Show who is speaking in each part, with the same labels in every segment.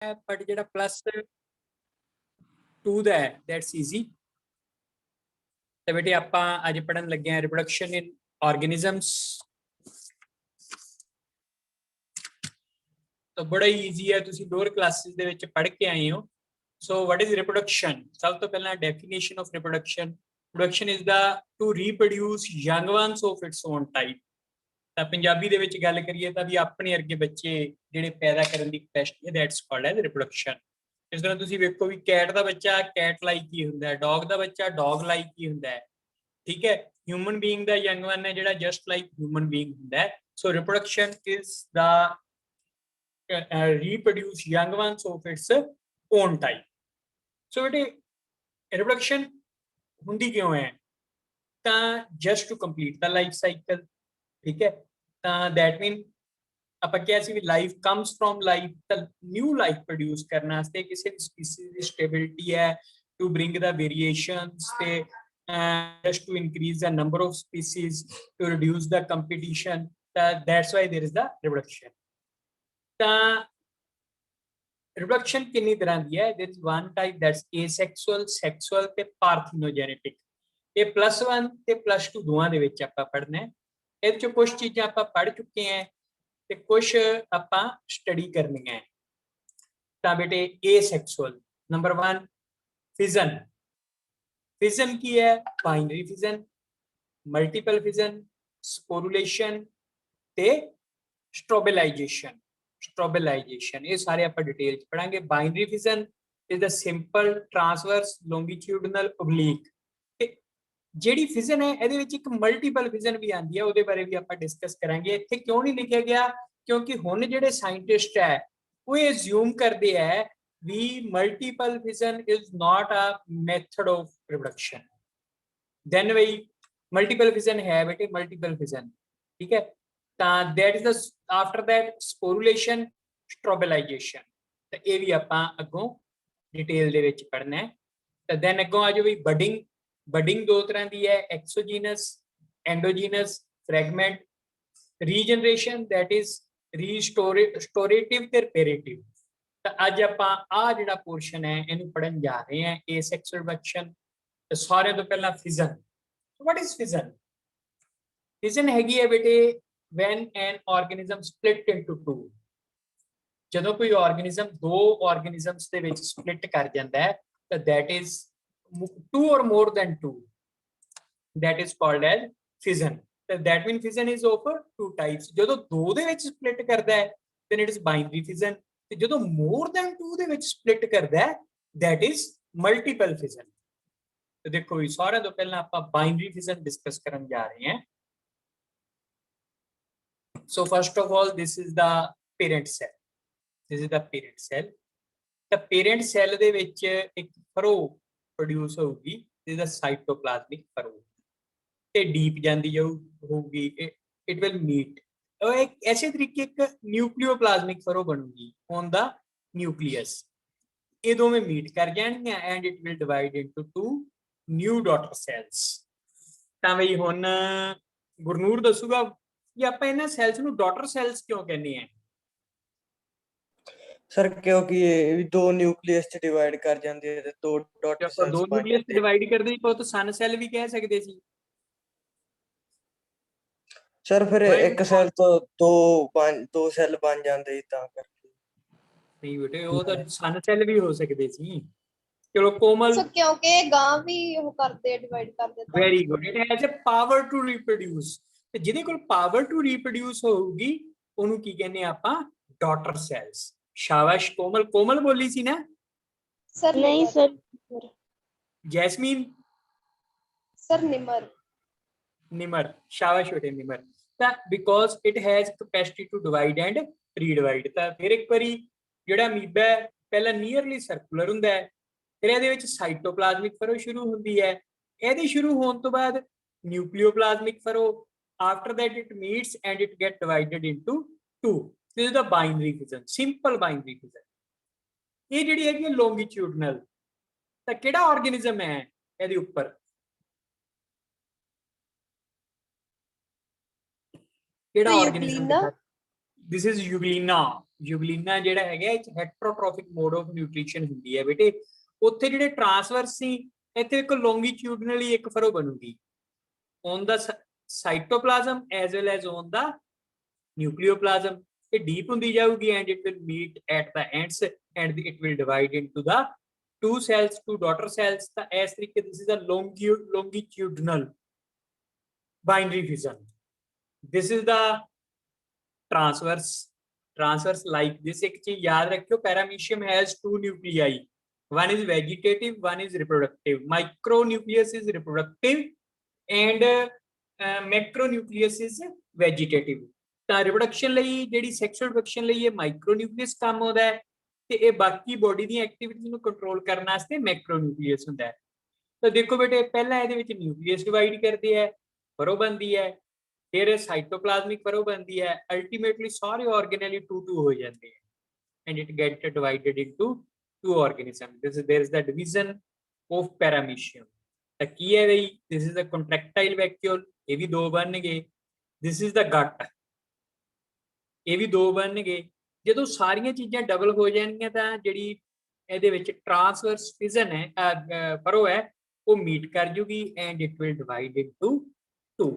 Speaker 1: But जो +2 का है दैट्स ईजी। तो बेटे आप अज पढ़न लगे हैं रिप्रोडक्शन इन ऑर्गेनिजम्स। तो बड़ा ही ईजी है, तुम लोअर क्लासेस दे विच पढ़ के आए हो। So what is reproduction? सब तो पहला definition of reproduction, reproduction is the two reproduce young ones of its own type. ਤਾਂ ਪੰਜਾਬੀ ਦੇ ਵਿੱਚ ਗੱਲ ਕਰੀਏ ਤਾਂ ਵੀ ਆਪਣੇ ਅਰਗੇ ਬੱਚੇ ਜਿਹੜੇ ਪੈਦਾ ਕਰਨ ਦੀ ਕਪੈਸਿਟੀ ਹੈ ਦੈਟਸ ਕਾਲਡ ਐਜ਼ ਰਿਪਰੋਡਕਸ਼ਨ। ਇਸ ਤਰ੍ਹਾਂ ਤੁਸੀਂ ਵੇਖੋ ਵੀ ਕੈਟ ਦਾ ਬੱਚਾ ਕੈਟ ਲਾਈਕ ਹੀ ਹੁੰਦਾ ਹੈ, ਡੌਗ ਦਾ ਬੱਚਾ ਡੌਗ ਲਾਈਕ ਹੀ ਹੁੰਦਾ ਹੈ, ਠੀਕ ਹੈ। ਹਿਊਮਨ ਬੀਇੰਗ ਦਾ ਯੰਗ ਵਨ ਹੈ ਜਿਹੜਾ ਜਸਟ ਲਾਈਕ ਹਿਊਮਨ ਬੀਇੰਗ ਹੁੰਦਾ ਹੈ। So reproduction is the reproduce young ones of its own type। so बेटे रिप्रोडक्शन ਹੁੰਦੀ ਕਿਉਂ ਹੈ? ਤਾਂ just to complete the life cycle, ठीक है। ਤਾਂ that mean ਆਪਾਂ ਕਿਹਾ ਸੀ ਵੀ ਲਾਈਫ ਕਮਸ ਫਰੋਮ ਲਾਈਫ, ਤਾਂ ਨਿਊ ਲਾਈਫ ਪ੍ਰੋਡਿਊਸ ਕਰਨ ਵਾਸਤੇ ਕਿਸੇ ਵੀ ਸਪੀਸੀਜ਼ ਦੀ ਸਟੇਬਿਲਿਟੀ ਹੈ ਟੂ ਬ੍ਰਿੰਗ ਦਾ ਵੇਰੀਏਸ਼ਨਸ ਤੇ just to increase the number of species, to reduce the competition, that's why there is the reproduction। ਤਾਂ reproduction ਕਿੰਨੀ ਤਰ੍ਹਾਂ ਦੀ ਹੈ? there is one type that's asexual, sexual ਤੇ parthenogenetic। ਇਹ +1 ਤੇ +2 ਦੋਵਾਂ ਦੇ ਵਿੱਚ ਆਪਾਂ ਪੜ੍ਹਨਾ ਹੈ। ਇਹਦੇ ਚ ਕੁਝ ਚੀਜ਼ਾਂ ਆਪਾਂ ਪੜ੍ਹ ਚੁੱਕੇ ਹਾਂ ਤੇ ਕੁਝ ਆਪਾਂ ਸਟੱਡੀ ਕਰਨੀਆਂ ਹੈ। ਤਾਂ ਬੇਟੇ asexual ਨੰਬਰ 1 ਫਿਜ਼ਨ। ਫਿਜ਼ਨ ਕੀ ਹੈ? ਬਾਈਨਰੀ ਫਿਜ਼ਨ, ਮਲਟੀਪਲ ਫਿਜ਼ਨ, ਸਪੋਰੂਲੇਸ਼ਨ ਤੇ ਸਟ੍ਰੋਬੇਲਾਈਜੇਸ਼ਨ। स्ट्रोबेलाइजेशन ये सारे आप डिटेल च पढ़ांगे। Binary fission is the simple transverse longitudinal oblique. ਜਿਹੜੀ ਫਿਜ਼ਨ ਹੈ ਇਹਦੇ ਵਿੱਚ ਇੱਕ ਮਲਟੀਪਲ ਫਿਜ਼ਨ ਵੀ ਆਂਦੀ ਹੈ, ਉਹਦੇ ਬਾਰੇ ਵੀ ਆਪਾਂ ਡਿਸਕਸ ਕਰਾਂਗੇ। ਇੱਥੇ ਕਿਉਂ ਨਹੀਂ ਲਿਖਿਆ ਗਿਆ? ਕਿਉਂਕਿ ਹੁਣ ਜਿਹੜੇ ਸਾਇੰਟਿਸਟ ਹੈ ਉਹ ਇਹ ਅਸਿਊਮ ਕਰਦੇ ਹੈ ਵੀ multiple fission is not a method of reproduction. Then ਵੀ ਮਲਟੀਪਲ ਫਿਜ਼ਨ ਹੈ ਬੇਟੇ, ਮਲਟੀਪਲ ਫਿਜ਼ਨ, ਠੀਕ ਹੈ। ਤਾਂ that is the after that sporulation, strobilization। ਤਾਂ ਇਹ ਵੀ ਆਪਾਂ ਅੱਗੋਂ ਡਿਟੇਲ ਦੇ ਵਿੱਚ ਪੜ੍ਹਨਾ ਹੈ। ਤਾਂ ਦੈਨ ਅੱਗੋਂ ਆ ਜਾਓ ਵੀ ਬਡਿੰਗ। ਬਡਿੰਗ ਦੋ ਤਰ੍ਹਾਂ ਦੀ ਹੈ, ਐਕਸੋਜੀਨਸ, ਐਂਡੋਜੀਨਸ, ਫ੍ਰੈਗਮੈਂਟ। ਰੀਜਨਰੇਸ਼ਨ that is restorative ਤੇ reparative। ਤਾਂ ਅੱਜ ਆਪਾਂ ਆ ਜਿਹੜਾ ਪੋਰਸ਼ਨ ਹੈ ਇਹਨੂੰ ਪੜ੍ਹਨ ਜਾ ਰਹੇ ਹਾਂ, asexual reproduction। ਤਾਂ ਸਾਰਿਆਂ ਤੋਂ ਪਹਿਲਾਂ ਫਿਜ਼ਨ। what is ਫਿਜ਼ਨ? ਫਿਜ਼ਨ ਹੈਗੀ ਹੈ ਬੇਟੇ when an organism split into two। ਜਦੋਂ ਕੋਈ ਆਰਗੇਨਿਜ਼ਮ ਦੋ ਆਰਗੇਨਿਜ਼ਮਸ ਦੇ ਵਿੱਚ ਸਪਲਿਟ ਕਰ ਜਾਂਦਾ ਹੈ ਤਾਂ that is two or more than two, that is called as fission। that means fission is of two types। ਜਦੋਂ ਦੋ ਦੇ ਵਿੱਚ ਸਪਲਿਟ ਕਰਦਾ ਹੈ then it is binary fission, ਤੇ ਜਦੋਂ more than two ਦੇ ਵਿੱਚ ਸਪਲਿਟ ਕਰਦਾ ਹੈ that is multiple fission। ਤੇ ਦੇਖੋ ਵੀ ਸਾਰਿਆਂ ਤੋਂ ਪਹਿਲਾਂ ਆਪਾਂ binary fission ਡਿਸਕਸ ਕਰਨ ਜਾ ਰਹੇ ਹਾਂ। So first of all, this is the parent cell। This is the parent cell। The parent cell ਦੇ ਵਿੱਚ ਇੱਕ ਫਰੋ ਪ੍ਰੋਡਿਊਸ ਹੋਊਗੀ, this is the cytoplasmic furrow। ਤੇ ਡੀਪ ਜਾਂਦੀ ਹੋਊਗੀ, it will meet। ਉਹ ਇੱਕ ਐਸੇ ਤਰੀਕੇ ਇੱਕ ਨਿਊਕਲੀਓਪਲਾਜ਼ਮਿਕ ਫਰੋ ਬਣੂਗੀ on the nucleus। ਇਹ ਦੋਵੇਂ ਮੀਟ ਕਰ ਜਾਣਗੀਆਂ and it will divide into two new daughter cells। ਤਾਂ ਬਈ ਹੁਣ ਗੁਰਨੂਰ ਦੱਸੂਗਾ ਕਿ ਆਪਾਂ ਇਹਨਾਂ ਸੈਲਸ ਨੂੰ ਡਾਟਰ ਸੈਲਸ ਕਿਉਂ ਕਹਿੰਦੇ ਆ?
Speaker 2: ਸਰ ਕਿਉਂਕਿ ਇਹ ਵੀ ਦੋ ਨਿਊਕਲੀਅਸ ਚ ਡਿਵਾਈਡ ਕਰ ਜਾਂਦੇ ਆ ਤੇ ਦੋ ਡਾਟਰ ਸੈਲਸ
Speaker 1: ਦੋ ਨਿਊਕਲੀਅਸ ਚ ਡਿਵਾਈਡ ਕਰਦੇ ਸੀ ਤਾਂ ਸਨ ਸੈਲ ਵੀ ਕਹਿ ਸਕਦੇ ਸੀ।
Speaker 2: ਸਰ ਫਿਰ ਇੱਕ ਸੈਲ ਤੋਂ ਦੋ ਸੈਲ ਬਣ ਜਾਂਦੇ ਤਾਂ ਕਰਕੇ।
Speaker 1: ਨਹੀਂ ਬੇਟੇ ਉਹ ਤਾਂ ਸਨ ਸੈਲ ਵੀ ਹੋ ਸਕਦੇ ਸੀ। ਚਲੋ ਕੋਮਲ
Speaker 3: ਸਰ ਕਿਉਂਕਿ ਗਾਂ ਵੀ ਉਹ ਕਰਦੇ ਡਿਵਾਈਡ ਕਰਦੇ ਤਾਂ।
Speaker 1: Very good. It has a power to reproduce. ਤੇ ਜਿਹਦੇ ਕੋਲ ਪਾਵਰ ਟੂ ਰੀਪਰੋਡਿਊਸ ਹੋਊਗੀ ਉਹਨੂੰ ਕੀ ਕਹਿੰਦੇ ਆਪਾਂ? Daughter cells. ਸ਼ਾਬਾਸ਼ ਕੋਮਲ। ਕੋਮਲ ਬੋਲੀ ਸੀ ਨਾ
Speaker 3: ਸਰ? ਨਹੀਂ ਸਰ।
Speaker 1: ਜੈਸਮੀਨ?
Speaker 3: ਸਰ ਨਿਮਰ।
Speaker 1: ਨਿਮਰ। ਸ਼ਾਬਾਸ਼ ਬੇਟੇ ਨਿਮਰ। ਤਾਂ because it has capacity to divide and redivide. ਤਾਂ ਫਿਰ ਇੱਕ ਵਾਰੀ ਜਿਹੜਾ ਅਮੀਬਾ ਹੈ ਪਹਿਲਾਂ ਨੀਅਰਲੀ ਸਰਕੂਲਰ ਹੁੰਦਾ ਹੈ, ਫਿਰ ਇਹਦੇ ਵਿੱਚ ਸਾਈਟੋਪਲਾਜ਼ਮਿਕ ਫਰੋ ਸ਼ੁਰੂ ਹੁੰਦੀ ਹੈ। ਇਹਦੇ ਸ਼ੁਰੂ ਹੋਣ ਤੋਂ ਬਾਅਦ ਨਿਊਕਲੀਓਪਲਾਜ਼ਮਿਕ ਫਰੋ। after that it meets and it get divided into two। this is the binary fission, simple binary fission। ਇਹ ਜਿਹੜੀ ਹੈਗੀ longitudinal। ਤਾਂ ਕਿਹੜਾ ਆਰਗੇਨਿਜ਼ਮ ਹੈ ਇਹਦੇ ਉੱਪਰ? ਕਿਹੜਾ ਆਰਗੇਨਿਜ਼ਮ? this is Euglena। ਯੂਗਲੀਨਾ ਜਿਹੜਾ ਹੈਗਾ ਇਹ ਹੈਟਰੋਟ੍ਰੋਫਿਕ ਮੋਡ ਆਫ ਨਿਊਟ੍ਰੀਸ਼ਨ ਹੁੰਦੀ ਹੈ ਬੇਟੇ। ਉੱਥੇ ਜਿਹੜੇ ਟ੍ਰਾਂਸਵਰਸ ਸੀ ਇੱਥੇ ਇੱਕ ਲੌਂਗੀਟਿਊਡਨਲੀ ਇੱਕ ਫਰੋ ਬਣੂਗੀ on the cytoplasm as well as on the nucleoplasm. ਇਹ ਡੀਪ ਹੁੰਦੀ ਜਾਊਗੀ and it will meet at the ends and it will divide into the two cells, two daughter cells। ਤਾਂ ਇਸ ਤਰੀਕੇ this is a longitudinal binary fission। this is the transverse like this। ਇੱਕ ਚੀਜ਼ ਯਾਦ ਰੱਖਿਓ, paramecium has two nuclei, one is vegetative, one is reproductive। micronucleus is reproductive and macronucleus is vegetative। ਤਾਂ reproduction ਲਈ ਜਿਹੜੀ sexual reproduction ਲਈ ਇਹ micronucleus ਕੰਮ ਆਉਂਦਾ ਹੈ ਤੇ ਇਹ ਬਾਕੀ ਬੋਡੀ ਦੀਆਂ ਐਕਟੀਵਿਟੀਜ਼ ਨੂੰ ਕੰਟਰੋਲ ਕਰਨ ਵਾਸਤੇ ਮੈਕਰੋਨਿਊਕਲੀਅਸ ਹੁੰਦਾ ਹੈ। ਤਾਂ ਦੇਖੋ ਬੇਟੇ ਪਹਿਲਾਂ ਇਹਦੇ ਵਿੱਚ ਨਿਊਕਲੀਅਸ ਡਿਵਾਈਡ ਕਰਦੇ ਹੈ, ਫਰੋ ਬਣਦੀ ਹੈ, ਫਿਰ ਸਾਈਟੋਪਲਾਜ਼ਮਿਕ ਫਰੋ ਬਣਦੀ ਹੈ, ਅਲਟੀਮੇਟਲੀ ਸਾਰੇ ਆਰਗੇਨੇਲੀ 2 ਹੋ ਜਾਂਦੇ ਹੈ and it get divided into 2 organism. There is the division of paramecium. ਤਾਂ ਕੀ ਹੈ ਬਈ, this is the contractile vacuole, ਇਹ ਵੀ 2 ਬਣਨਗੇ। ਦਿਸ ਇਜ਼ ਦ ਗਟ, ਇਹ ਵੀ 2 ਬਣਨਗੇ। ਜਦੋਂ ਸਾਰੀਆਂ ਚੀਜ਼ਾਂ ਡਬਲ ਹੋ ਜਾਣਗੀਆਂ ਤਾਂ ਜਿਹੜੀ ਇਹਦੇ ਵਿੱਚ ਟ੍ਰਾਂਸਵਰਸ ਫਿਜ਼ਨ ਹੈ ਫਰੋ ਹੈ ਉਹ ਮੀਟ ਕਰ ਜੂਗੀ and it will divide into 2।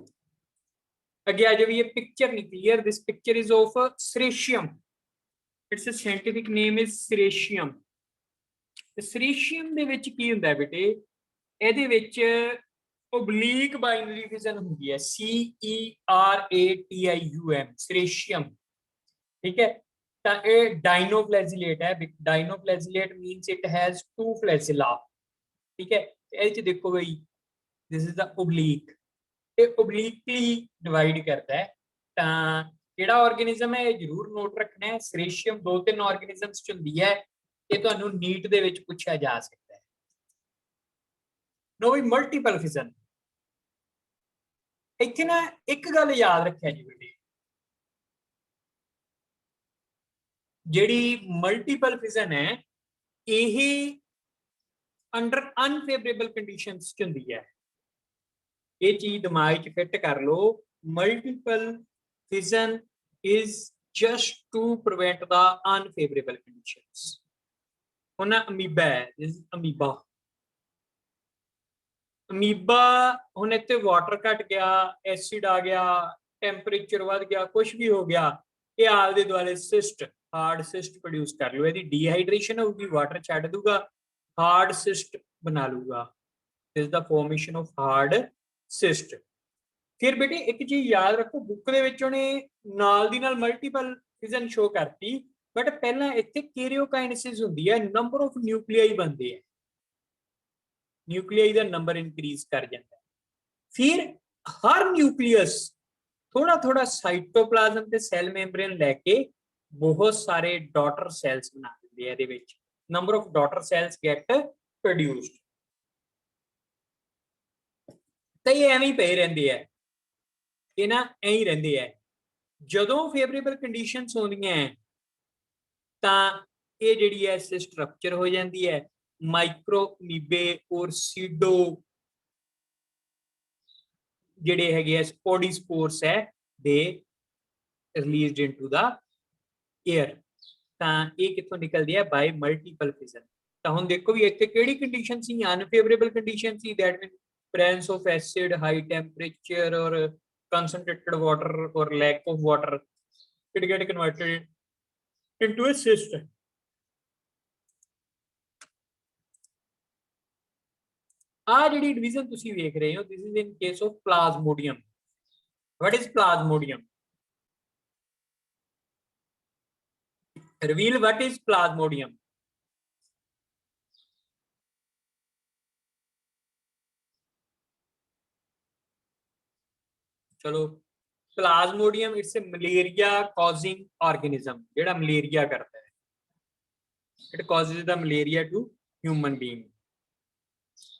Speaker 1: ਅੱਗੇ ਆ ਜਾਓ, ਇਹ ਪਿਕਚਰ ਨਹੀਂ clear. This picture is of ਸੇਰੇਸ਼ੀਅਮ, its a scientific name is ਸੇਰੇਸ਼ੀਅਮ। ਤੇ ਸੇਰੇਸ਼ੀਅਮ ਦੇ ਵਿੱਚ ਕੀ ਹੁੰਦਾ ਬੇਟੇ, ਇਹਦੇ ਵਿੱਚ ਓਬਲੀਕ ਬਾਈਨਰੀ ਫਿਜ਼ਨ ਹੁੰਦੀ ਹੈ, CERATIUM ਸੇਰੇਸ਼ੀਅਮ। ਠੀਕ ਹੈ, ਤਾਂ ਇਹ ਡਾਇਨੋਫਲੈਜੀਲੇਟ ਹੈ। ਡਾਇਨੋਫਲੈਜੀਲੇਟ ਮੀਨਸ ਇਟ ਹੈਜ਼ 2 ਫਲੈਜਿਲਾ। ਠੀਕ ਹੈ, ਇਹਦੇ ਚ ਦੇਖੋ ਬਈ ਦਿਸ ਇਜ਼ ਦਾ ਓਬਲੀਕ, ਇਹ ਓਬਲੀਕਲੀ ਡਿਵਾਈਡ ਕਰਦਾ ਹੈ। ਤਾਂ ਕਿਹੜਾ ਆਰਗੇਨਿਜ਼ਮ ਹੈ ਇਹ ਜ਼ਰੂਰ ਨੋਟ ਰੱਖਣਾ ਹੈ। ਸੇਰੇਸ਼ੀਅਮ 2-3 ਆਰਗੇਨਿਜ਼ਮਸ ਚ ਹੁੰਦੀ ਹੈ, ਇਹ ਤੁਹਾਨੂੰ ਨੀਟ ਦੇ ਵਿੱਚ ਪੁੱਛਿਆ ਜਾ ਸਕਦਾ ਹੈ। ਨੋ ਵੀ ਮਲਟੀਪਲ ਫਿਜ਼ਨ, ਇੱਥੇ ਨਾ ਇੱਕ ਗੱਲ ਯਾਦ ਰੱਖਿਆ ਜੀ ਬੇਟੇ, ਜਿਹੜੀ ਮਲਟੀਪਲ ਫਿਜ਼ਨ ਹੈ ਇਹ ਅੰਡਰ ਅਨਫੇਵਰੇਬਲ ਕੰਡੀਸ਼ਨਸ ਚ ਹੁੰਦੀ ਹੈ। ਇਹ ਚੀਜ਼ ਦਿਮਾਗ 'ਚ ਫਿੱਟ ਕਰ ਲਓ। Multiple fission is just to prevent the unfavourable conditions. ਹੁਣ ਅਮੀਬਾ ਹੈ, ਅਮੀਬਾ ਹੁਣ ਇੱਥੇ ਵਾਟਰ ਘਟ ਗਿਆ, ਐਸਿਡ ਆ ਗਿਆ, ਟੈਂਪਰੇਚਰ ਵੱਧ ਗਿਆ, ਕੁਝ ਵੀ ਹੋ ਗਿਆ, ਇਹ ਆਪਦੇ ਦੁਆਲੇ ਸਿਸਟ, ਹਾਰਡ ਸਿਸਟ ਪ੍ਰੋਡਿਊਸ ਕਰ ਲਓ। ਇਹਦੀ ਡੀਹਾਈਡਰੇਸ਼ਨ ਹੋਊਗੀ, ਵਾਟਰ ਛੱਡ ਦੂਗਾ, ਹਾਰਡ ਸਿਸਟ ਬਣਾ ਲੂਗਾ। ਇਸ ਦਾ ਫਾਰਮੇਸ਼ਨ ਆਫ ਹਾਰਡ ਸਿਸਟ। ਫਿਰ ਬੇਟੇ ਇੱਕ ਚੀਜ਼ ਯਾਦ ਰੱਖੋ, ਬੁੱਕ ਦੇ ਵਿੱਚ ਉਹਨੇ ਨਾਲ ਦੀ ਨਾਲ ਮਲਟੀਪਲ ਫਿਜ਼ਨ ਸ਼ੋ ਕਰਤੀ, ਬਟ ਪਹਿਲਾਂ ਇੱਥੇ ਕੈਰੀਓਕਾਈਨੇਸਿਸ ਹੁੰਦੀ ਹੈ, ਨੰਬਰ ਆਫ ਨਿਊਕਲੀਆਈ ਬਣਦੇ ਆ, ਨਿਊਕਲੀਆਈ ਦਾ ਨੰਬਰ ਇਨਕਰੀਜ਼ ਕਰ ਜਾਂਦਾ। ਫਿਰ ਹਰ ਨਿਊਕਲੀਅਸ ਥੋੜਾ ਥੋੜਾ ਸਾਈਟੋਪਲਾਜ਼ਮ ਤੇ ਸੈਲ ਮੈਂਬਰੇਨ ਲੈ ਕੇ ਬਹੁਤ ਸਾਰੇ ਡਾਟਰ ਸੈਲਸ ਬਣਾ ਦਿੰਦੇ ਆ। ਇਹਦੇ ਵਿੱਚ number of daughter cells get produced. ਤਾਂ ਇਹ ਐਵੇਂ ਹੀ ਪਏ ਰਹਿੰਦੇ ਆ, ਇਹ ਨਾ ਐਂ ਹੀ ਰਹਿੰਦੇ ਆ। ਜਦੋਂ ਫੇਵਰੇਬਲ ਕੰਡੀਸ਼ਨਸ ਹੁੰਦੀਆਂ ਤਾਂ ਇਹ ਜਿਹੜੀ ਹੈ ਸਿਸਟ ਰਪਚਰ ਹੋ ਜਾਂਦੀ ਹੈ। ਮਾਈਕਰੋ ਅਮੀਬੇ ਔਰ ਸੀਡੋ ਜਿਹੜੇ ਹੈਗੇ ਆ ਸਪੋਡੀਸਪੋਰਸ ਹੈ, ਦੇ ਰਿਲੀਜ਼ਡ ਇਨਟੂ ਦਾ ਏਅਰ। ਤਾਂ ਇਹ ਕਿੱਥੋਂ ਨਿਕਲਦੀ ਹੈ, ਬਾਈ ਮਲਟੀਪਲ ਫਿਜ਼ਨ। ਤਾਂ ਹੁਣ ਦੇਖੋ ਵੀ ਇੱਥੇ ਕਿਹੜੀ ਕੰਡੀਸ਼ਨ ਸੀ, ਅਨਫੇਵਰੇਬਲ ਕੰਡੀਸ਼ਨ ਸੀ, that mean presence of acid, high temperature or concentrated water or lack of water, it get converted into a cyst। ਆ ਜਿਹੜੀ ਡਿਵੀਜ਼ਨ ਤੁਸੀਂ ਵੇਖ ਰਹੇ ਹੋ, this is in case of plasmodium। what is plasmodium? reveal what is plasmodium। ਚਲੋ, plasmodium it's a malaria causing organism, ਜਿਹੜਾ malaria ਕਰਦਾ ਹੈ। It causes the malaria to human being.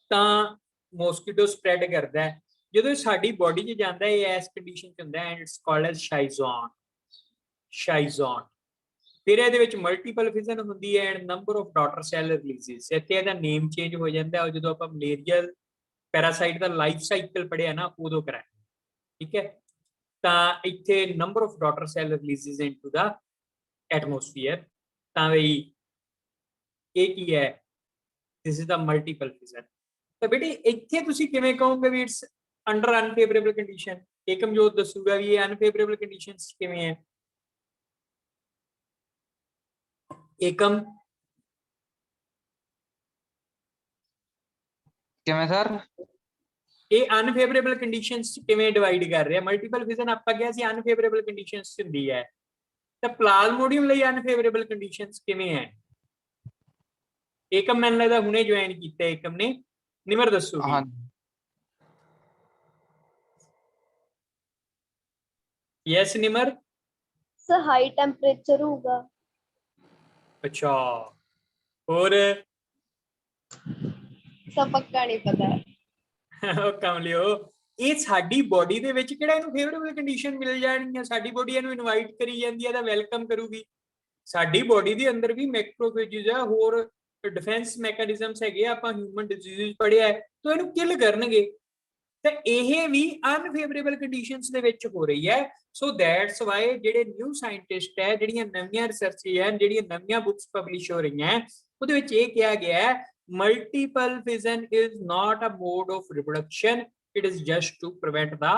Speaker 1: ਤਾਂ ਮੋਸਕੀਟੋ ਸਪਰੈਡ ਕਰਦਾ ਹੈ। ਜਦੋਂ ਇਹ ਸਾਡੀ ਬੋਡੀ 'ਚ ਜਾਂਦਾ ਹੈ, ਇਹ ਇਸ ਕੰਡੀਸ਼ਨ 'ਚ ਹੁੰਦਾ ਹੈ ਐਂਡ ਇਟਸ ਕਾਲਡ ਐਜ਼ ਸ਼ਾਈਜ਼ੋਨ। ਫਿਰ ਇਹਦੇ ਵਿੱਚ ਮਲਟੀਪਲ ਫਿਜ਼ਨ ਹੁੰਦੀ ਹੈ and number of daughter cell releases. ਇੱਥੇ ਇਹਦਾ ਨੇਮ ਚੇਂਜ ਹੋ ਜਾਂਦਾ ਹੈ, ਜਦੋਂ ਆਪਾਂ ਮਲੇਰੀਅਲ ਪੈਰਾਸਾਈਟ ਦਾ ਲਾਈਫ ਸਾਈਕਲ ਪੜ੍ਹਿਆ ਨਾ ਉਦੋਂ ਕਰਾਇਆ। ਠੀਕ ਹੈ, ਤਾਂ ਇੱਥੇ number of daughter cell releases into the atmosphere. ਤਾਂ ਬਈ ਇਹ ਕੀ ਹੈ, ਦਿਸ ਇਜ਼ ਦਾ ਮਲਟੀਪਲ ਫਿਜ਼ਨ। ਤਾਂ ਬੇਟੇ ਇੱਥੇ ਤੁਸੀਂ ਕਿਵੇਂ ਕਹੋਗੇ ਵੀ ਇਟਸ ਅੰਡਰ ਅਨਫੇਵਰੇਬਲ ਕੰਡੀਸ਼ਨ? ਏਕਮਜੋਤ ਦੱਸੂਗਾ ਵੀ ਇਹ ਅਨਫੇਵਰੇਬਲ ਕੰਡੀਸ਼ਨਸ ਕਿਵੇਂ ਹੈ। ਏਕਮ
Speaker 4: ਕਿਵੇਂ ਸਰ?
Speaker 1: ਇਹ ਅਨਫੇਵਰੇਬਲ ਕੰਡੀਸ਼ਨਸ ਕਿਵੇਂ ਡਿਵਾਈਡ ਕਰ ਰਿਹਾ? ਮਲਟੀਪਲ ਫਿਜ਼ਨ ਆਪਾਂ ਕਿਹਾ ਸੀ ਅਨਫੇਵਰੇਬਲ ਕੰਡੀਸ਼ਨਸ ਹੁੰਦੀ ਹੈ, ਤਾਂ ਪਲਾਜ਼ਮੋਡੀਅਮ ਲਈ ਅਨਫੇਵਰੇਬਲ ਕੰਡੀਸ਼ਨਸ ਕਿਵੇਂ ਹੈ? ਏਕਮ ਮੈਨੂੰ ਲੱਗਦਾ ਹੁਣੇ ਜੁਆਇਨ ਕੀਤਾ ਏਕਮ ਨੇ। ਨਿਮਰ ਦੱਸੂਗੀ।
Speaker 4: ਹਾਂ
Speaker 1: ਯੈਸ ਨਿਮਰ।
Speaker 3: ਸਰ ਹਾਈ ਟੈਂਪਰੇਚਰ ਹੋਊਗਾ।
Speaker 1: ਅੱਛਾ, ਹੋਰ?
Speaker 3: ਸਰ ਪੱਕਾ ਨਹੀਂ ਪਤਾ।
Speaker 1: ਕਮਲਿਓ, ਇਹ ਸਾਡੀ ਬੋਡੀ ਦੇ ਵਿੱਚ ਕਿਹੜਾ ਇਹਨੂੰ ਫੇਵਰੇਬਲ ਕੰਡੀਸ਼ਨ ਮਿਲ ਜਾਣਗੀਆਂ? ਸਾਡੀ ਬੋਡੀ ਇਹਨੂੰ ਇਨਵਾਈਟ ਕਰੀ ਜਾਂਦੀ ਹੈ ਤਾਂ ਵੈਲਕਮ ਕਰੂਗੀ। ਸਾਡੀ ਬੋਡੀ ਦੇ ਅੰਦਰ ਵੀ ਮੈਕਰੋਫੇਜਿਸ ਆ, ਹੋਰ ਡਿਫੈਂਸ ਮੈਕੈਨਿਜ਼ਮਸ ਹੈਗੇ, ਆਪਾਂ ਹਿਊਮਨ ਡਿਜ਼ੀਜ਼ ਪੜ੍ਹਿਆ, ਤਾਂ ਇਹਨੂੰ ਕਿਲ ਕਰਨਗੇ। ਤਾਂ ਇਹ ਵੀ ਅਨਫੇਵਰੇਬਲ ਕੰਡੀਸ਼ਨਸ ਦੇ ਵਿੱਚ ਹੋ ਰਹੀ ਹੈ। ਸੋ ਦੈਟਸ ਵਾਈ ਜਿਹੜੇ ਨਿਊ ਸਾਇੰਟਿਸਟ ਹੈ, ਜਿਹੜੀਆਂ ਨਵੀਆਂ ਰਿਸਰਚ ਹੈ, ਜਿਹੜੀਆਂ ਨਵੀਆਂ ਬੁੱਕਸ ਪਬਲਿਸ਼ ਹੋ ਰਹੀਆਂ, ਉਹਦੇ ਵਿੱਚ ਇਹ ਕਿਹਾ ਗਿਆ ਹੈ multiple fission is not a mode of reproduction, it is just to prevent the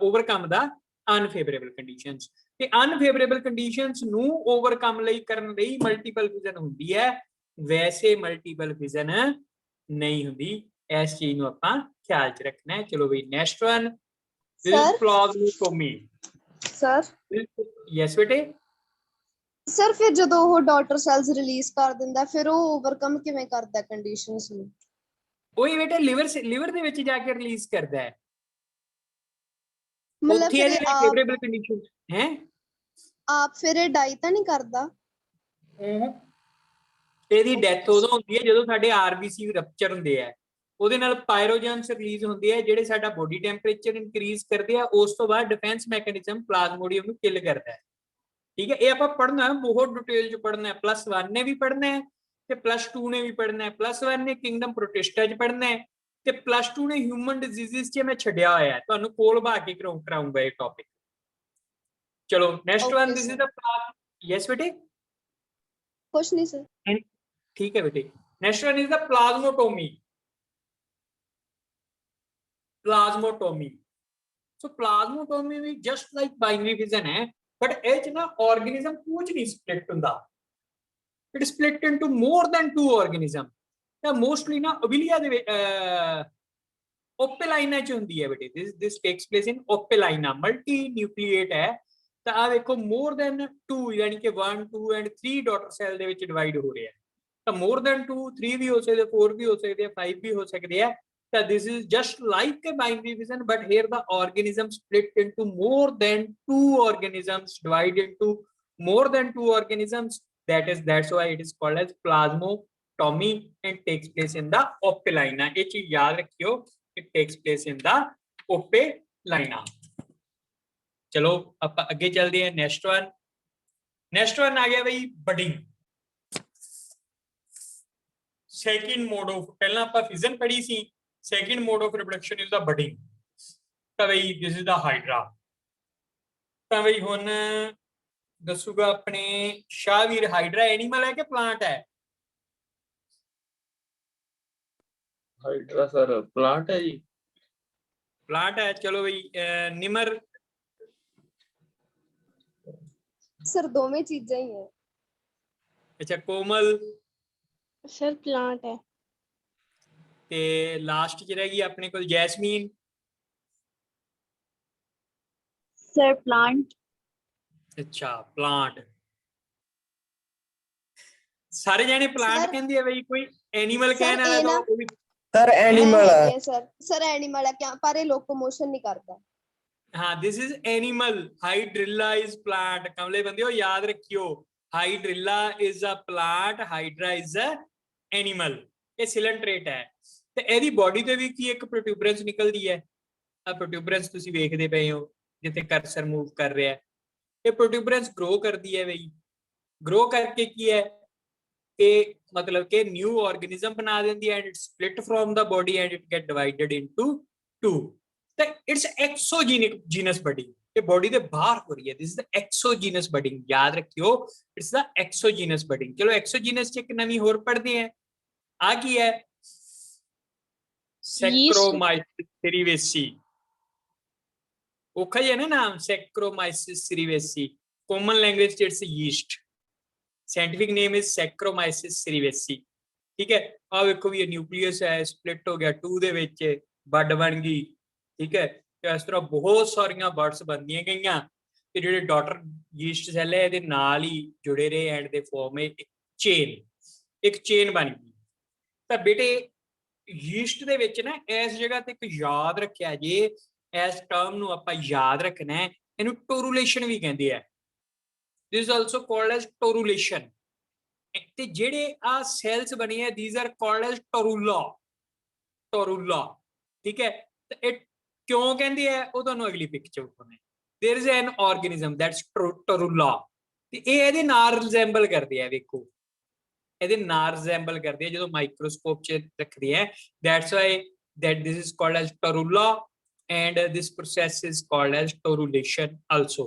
Speaker 1: overcome the unfavorable conditions। ਤੇ unfavorable conditions ਨੂੰ overcome ਲਈ ਕਰਨ ਲਈ multiple fission ਹੁੰਦੀ ਹੈ, ਵੈਸੇ multiple fission ਨਹੀਂ ਹੁੰਦੀ। ਇਸ ਚੀਜ਼ ਨੂੰ ਆਪਾਂ ਖਿਆਲ ਚ ਰੱਖਣਾ ਹੈ। ਚਲੋ ਬਈ next one, plasmatomy।
Speaker 3: Sir
Speaker 1: yes ਬੇਟੇ।
Speaker 3: ਸਰ ਫਿਰ ਜਦੋਂ ਉਹ ਡਾਟਰ ਸੈਲਸ ਰਿਲੀਜ਼ ਕਰ ਦਿੰਦਾ, ਫਿਰ ਉਹ ਓਵਰਕਮ ਕਿਵੇਂ ਕਰਦਾ ਕੰਡੀਸ਼ਨਸ ਨੂੰ?
Speaker 1: ਉਹੀ ਬੇਟੇ ਲਿਵਰ ਦੇ ਵਿੱਚ ਜਾ ਕੇ ਰਿਲੀਜ਼ ਕਰਦਾ ਹੈ।
Speaker 3: ਮਤਲਬ
Speaker 1: ਉੱਥੇ
Speaker 3: ਫਿਰ
Speaker 1: ਇਹਦੇ ਲਈ ਫੇਵਰੇਬਲ ਕੰਡੀਸ਼ਨਸ ਹੈ।
Speaker 3: ਆਪ ਫਿਰ ਇਹ ਡਾਈ ਤਾਂ ਨਹੀਂ ਕਰਦਾ?
Speaker 1: ਇਹਦੀ ਡੈਥ ਉਦੋਂ ਹੁੰਦੀ ਹੈ ਜਦੋਂ ਸਾਡੇ ਆਰਬੀਸੀ ਰਪਚਰ ਹੁੰਦੇ ਆ, ਉਹਦੇ ਨਾਲ ਪਾਇਰੋਜਨਸ ਰਿਲੀਜ਼ ਹੁੰਦੇ ਆ ਜਿਹੜੇ ਸਾਡਾ ਬੋਡੀ ਟੈਂਪਰੇਚਰ ਇਨਕਰੀਜ਼ ਕਰਦੇ ਆ। ਉਸ ਤੋਂ ਬਾਅਦ ਡਿਫੈਂਸ ਮੈਕੈਨਿਜ਼ਮ ਪਲਾਜ਼ਮੋਡੀਅਮ ਨੂੰ ਕਿਲ ਕਰਦਾ ਹੈ। ਠੀਕ ਹੈ, ਇਹ ਆਪਾਂ ਪੜ੍ਹਨਾ ਬਹੁਤ ਡਿਟੇਲ ਚ ਪੜ੍ਹਨਾ ਹੈ। +1 ਨੇ ਵੀ ਪੜ੍ਹਨਾ ਹੈ ਤੇ +2 ਨੇ ਵੀ ਪੜ੍ਹਨਾ ਹੈ। +1 ਨੇ ਕਿੰਗਡਮ ਪ੍ਰੋਟਿਸਟਾ ਚ ਪੜ੍ਹਨਾ ਹੈ ਤੇ +2 ਨੇ ਹਿਊਮਨ ਡਿਜ਼ੀਜ਼ਸ ਚ ਮੈਂ ਛੱਡਿਆ ਹੋਇਆ, ਤੁਹਾਨੂੰ ਕੋਲ ਬਾ ਕੇ ਕਰਾਉਂਗਾ ਇਹ ਟੌਪਿਕ। ਚਲੋ next one, this is the yes ਬੇਟੇ।
Speaker 3: ਕੁਛ ਨਹੀਂ ਸਰ।
Speaker 1: ਠੀਕ ਹੈ ਬੇਟੇ। Next one is the plasmotomy. Plasmotomy, so plasmotomy ਵੀ ਜਸਟ ਲਾਈਕ ਬਾਈਨਰੀ ਫਿਜ਼ਨ ਹੈ, ਬਟ ਇਹ ਚ ਨਾ ਆਰਗੇਨਿਜ਼ਮ ਕੁਝ ਨਹੀਂ ਸਪਲਿਟ ਹੁੰਦਾ। It split into more than 2 organism. ਤਾਂ ਮੋਸਟਲੀ ਨਾ ਓਵਿਲੀਆ ਦੇ ਵਿੱਚ ਓਪੇਲਾਈਨਾ ਚ ਹੁੰਦੀ ਹੈ ਬੇਟੇ। ਦਿਸ ਟੇਕਸ ਪਲੇਸ ਇਨ ਓਪੇਲਾਈਨਾ, ਮਲਟੀ ਨਿਊਕਲੀਏਟ ਹੈ। ਤਾਂ ਆ ਵੇਖੋ ਮੋਰ ਦੈਨ 2 ਯਾਨੀ ਕਿ 1 2 ਐਂਡ 3 ਡਾਟਰ ਸੈਲ ਦੇ ਵਿੱਚ ਡਿਵਾਈਡ ਹੋ ਰਿਹਾ ਹੈ। ਤਾਂ ਮੋਰ ਦੈਨ 2 3 ਵੀ ਹੋ ਸਕਦੇ, 4 ਵੀ ਹੋ ਸਕਦੇ, 5 ਵੀ ਹੋ ਸਕਦੇ ਆ। So this is just like a binary fission, but here the organism split into more than 2 organisms, divided into more than 2 organisms. That's why it is called as plasmotomy and takes place in the opelina. ये चीज याद रखियो, it takes place in the opelina। चलो आप आगे चलते हैं। Next one आ गया भाई बडिंग। सेकंड मोड ऑफ, पहला आप फिजन पढ़ी सी, second mode of reproduction is the budding। ਤਾਂ ਬਈ this is the hydra। ਤਾਂ ਬਈ ਹੁਣ ਦੱਸੂਗਾ ਆਪਣੇ ਸ਼ਾਹਵੀਰ, ਹਾਈਡਰਾ ਐਨੀਮਲ ਹੈ ਕਿ ਪਲਾਂਟ ਹੈ?
Speaker 5: ਹਾਈਡਰਾ ਸਰ ਪਲਾਂਟ ਹੈ ਜੀ।
Speaker 1: ਪਲਾਂਟ ਹੈ। ਚਲੋ ਬਈ ਨਿਮਰ।
Speaker 3: ਸਰ ਦੋਵੇਂ ਚੀਜ਼ਾਂ ਹੀ ਹੈ।
Speaker 1: ਅੱਛਾ ਕੋਮਲ।
Speaker 3: ਸਰ ਪਲਾਂਟ ਹੈ।
Speaker 1: ਤੇ ਲਾਸਟ ਚ ਰਹਿ ਗਈ ਆਪਣੇ ਕੋਲ ਜੈਸਮੀਨ।
Speaker 3: Sir plant.
Speaker 1: ਅੱਛਾ ਪਲਾਂਟ। ਸਾਰੇ ਜਾਣੇ ਪਲਾਂਟ ਕਹਿੰਦੇ ਆ ਬਈ, ਕੋਈ ਐਨੀਮਲ ਕਹਿਣ ਵਾਲਾ ਤਾਂ ਉਹ ਵੀ
Speaker 2: ਸਰ ਐਨੀਮਲ ਹੈ।
Speaker 3: ਸਰ ਐਨੀਮਲ ਹੈ ਕਿਆ, ਪਰ ਇਹ ਲੋਕੋਮੋਸ਼ਨ ਨਹੀਂ ਕਰਦਾ।
Speaker 1: ਹਾਂ this is animal. Hydrilla is plant. ਕਮਲੇ ਬੰਦਿਓ ਯਾਦ ਰੱਖਿਓ, hydrilla is a plant, hydra is a animal. ਇਹ ਸਿਲੈਂਟਰੇਟ ਹੈ ਤੇ ਇਹਦੀ ਬੋਡੀ ਤੇ ਵੀ ਕੀ ਇੱਕ ਪ੍ਰੋਟਿਊਬਰੈਂਸ ਨਿਕਲਦੀ ਹੈ। ਆ ਪ੍ਰੋਟਿਊਬਰੈਂਸ ਤੁਸੀਂ ਵੇਖਦੇ ਪਏ ਹੋ ਜਿੱਥੇ ਕਰਸਰ ਮੂਵ ਕਰ ਰਿਹਾ। ਇਹ ਪ੍ਰੋਟਿਊਬਰੈਂਸ ਗਰੋ ਕਰਦੀ ਹੈ ਬਈ। ਗਰੋ ਕਰਕੇ ਕੀ ਹੈ, ਇਹ ਮਤਲਬ ਕਿ ਨਿਊ ਆਰਗੇਨਿਜ਼ਮ ਬਣਾ ਦਿੰਦੀ ਹੈ, and it split from the body and it get divided into 2। ਤਾਂ ਇਟਸ ਐਕਸੋਜੀਨਿਕ ਜੀਨਸ ਬਡੀ। ਇਹ ਬੋਡੀ ਦੇ ਬਾਹਰ ਹੋ ਰਹੀ ਹੈ। ਦਿਸ ਇਜ਼ ਦ ਐਕਸੋਜੀਨਸ ਬਡਿੰਗ, ਯਾਦ ਰੱਖਿਓ, ਇਟਸ ਦ ਐਕਸੋਜੀਨਸ ਬਡਿੰਗ। ਚਲੋ ਐਕਸੋਜੀਨਸ ਚ ਇੱਕ ਨਵੀਂ ਹੋਰ ਪੜ੍ਹਦੇ ਆ, ਆ ਕੀ ਹੈ? ਸੈਕਰੋਮਾਈਸਿਸ ਸੈਰੀਵੇਸੀ। ਔਖਾ ਹੀ ਹੈ ਨਾ ਨਾਮ, ਸੈਕਰੋਮਾਈਸਿਸ ਸੈਰੀਵੇਸੀ। ਕਾਮਨ ਲੈਂਗੁਏਜ ਚ it's yeast, scientific name is saccharomyces cerevisiae. ਠੀਕ ਹੈ, ਆ ਵੇਖੋ ਵੀ ਇਹ ਨਿਊਕਲੀਅਸ ਹੈ, ਸਪਲਿਟ ਹੋ ਗਿਆ 2 ਦੇ ਵਿੱਚ, ਬਡ ਬਣ ਗਈ। ਠੀਕ ਹੈ, ਤੇ ਇਸ ਤਰ੍ਹਾਂ ਬਹੁਤ ਸਾਰੀਆਂ ਬਰਡਸ ਬਣਦੀਆਂ ਗਈਆਂ, ਤੇ ਜਿਹੜੇ ਡਾਟਰ ਯੀਸਟ ਸੈੱਲ ਹੈ ਇਹਦੇ ਨਾਲ ਹੀ ਜੁੜੇ ਰਹੇ ਐਂਡ ਦੇ ਫਾਰਮ ਇੱਕ ਚੇਨ ਬਣ ਗਈ। ਤਾਂ ਬੇਟੇ ਯੀਸਟ ਦੇ ਵਿੱਚ ਨਾ ਇਸ ਜਗ੍ਹਾ ਤੇ ਇੱਕ ਯਾਦ ਰੱਖਿਆ ਜੇ, ਇਸ ਟਰਮ ਨੂੰ ਆਪਾਂ ਯਾਦ ਰੱਖਣਾ ਹੈ, ਇਹਨੂੰ ਟੋਰੂਲੇਸ਼ਨ ਵੀ ਕਹਿੰਦੇ ਆ। This is also called as torulation. ਤੇ ਜਿਹੜੇ ਆ ਸੈਲਸ ਬਣੇ ਆ, these are called as torula. ਠੀਕ ਹੈ, ਤੇ ਇਹ ਕਿਉਂ ਕਹਿੰਦੇ ਆ ਉਹ ਤੁਹਾਨੂੰ ਅਗਲੀ ਪਿਕਚਰ ਵਿਖਾਉਣਾ। There is an organism that's torula, ਤੇ ਇਹ ਇਹਦੇ ਨਾਲ ਰਿਜ਼ੈਂਬਲ ਕਰਦੇ ਆ। ਵੇਖੋ ਇਹਦੇ ਨਾਲ ਰਿਜ਼ੈਂਬਲ ਕਰਦੇ ਆ ਜਦੋਂ ਮਾਈਕਰੋਸਕੋਪ 'ਚ ਰੱਖਦੇ ਆ। That's why that this is called as torula and this process is called as torulation also.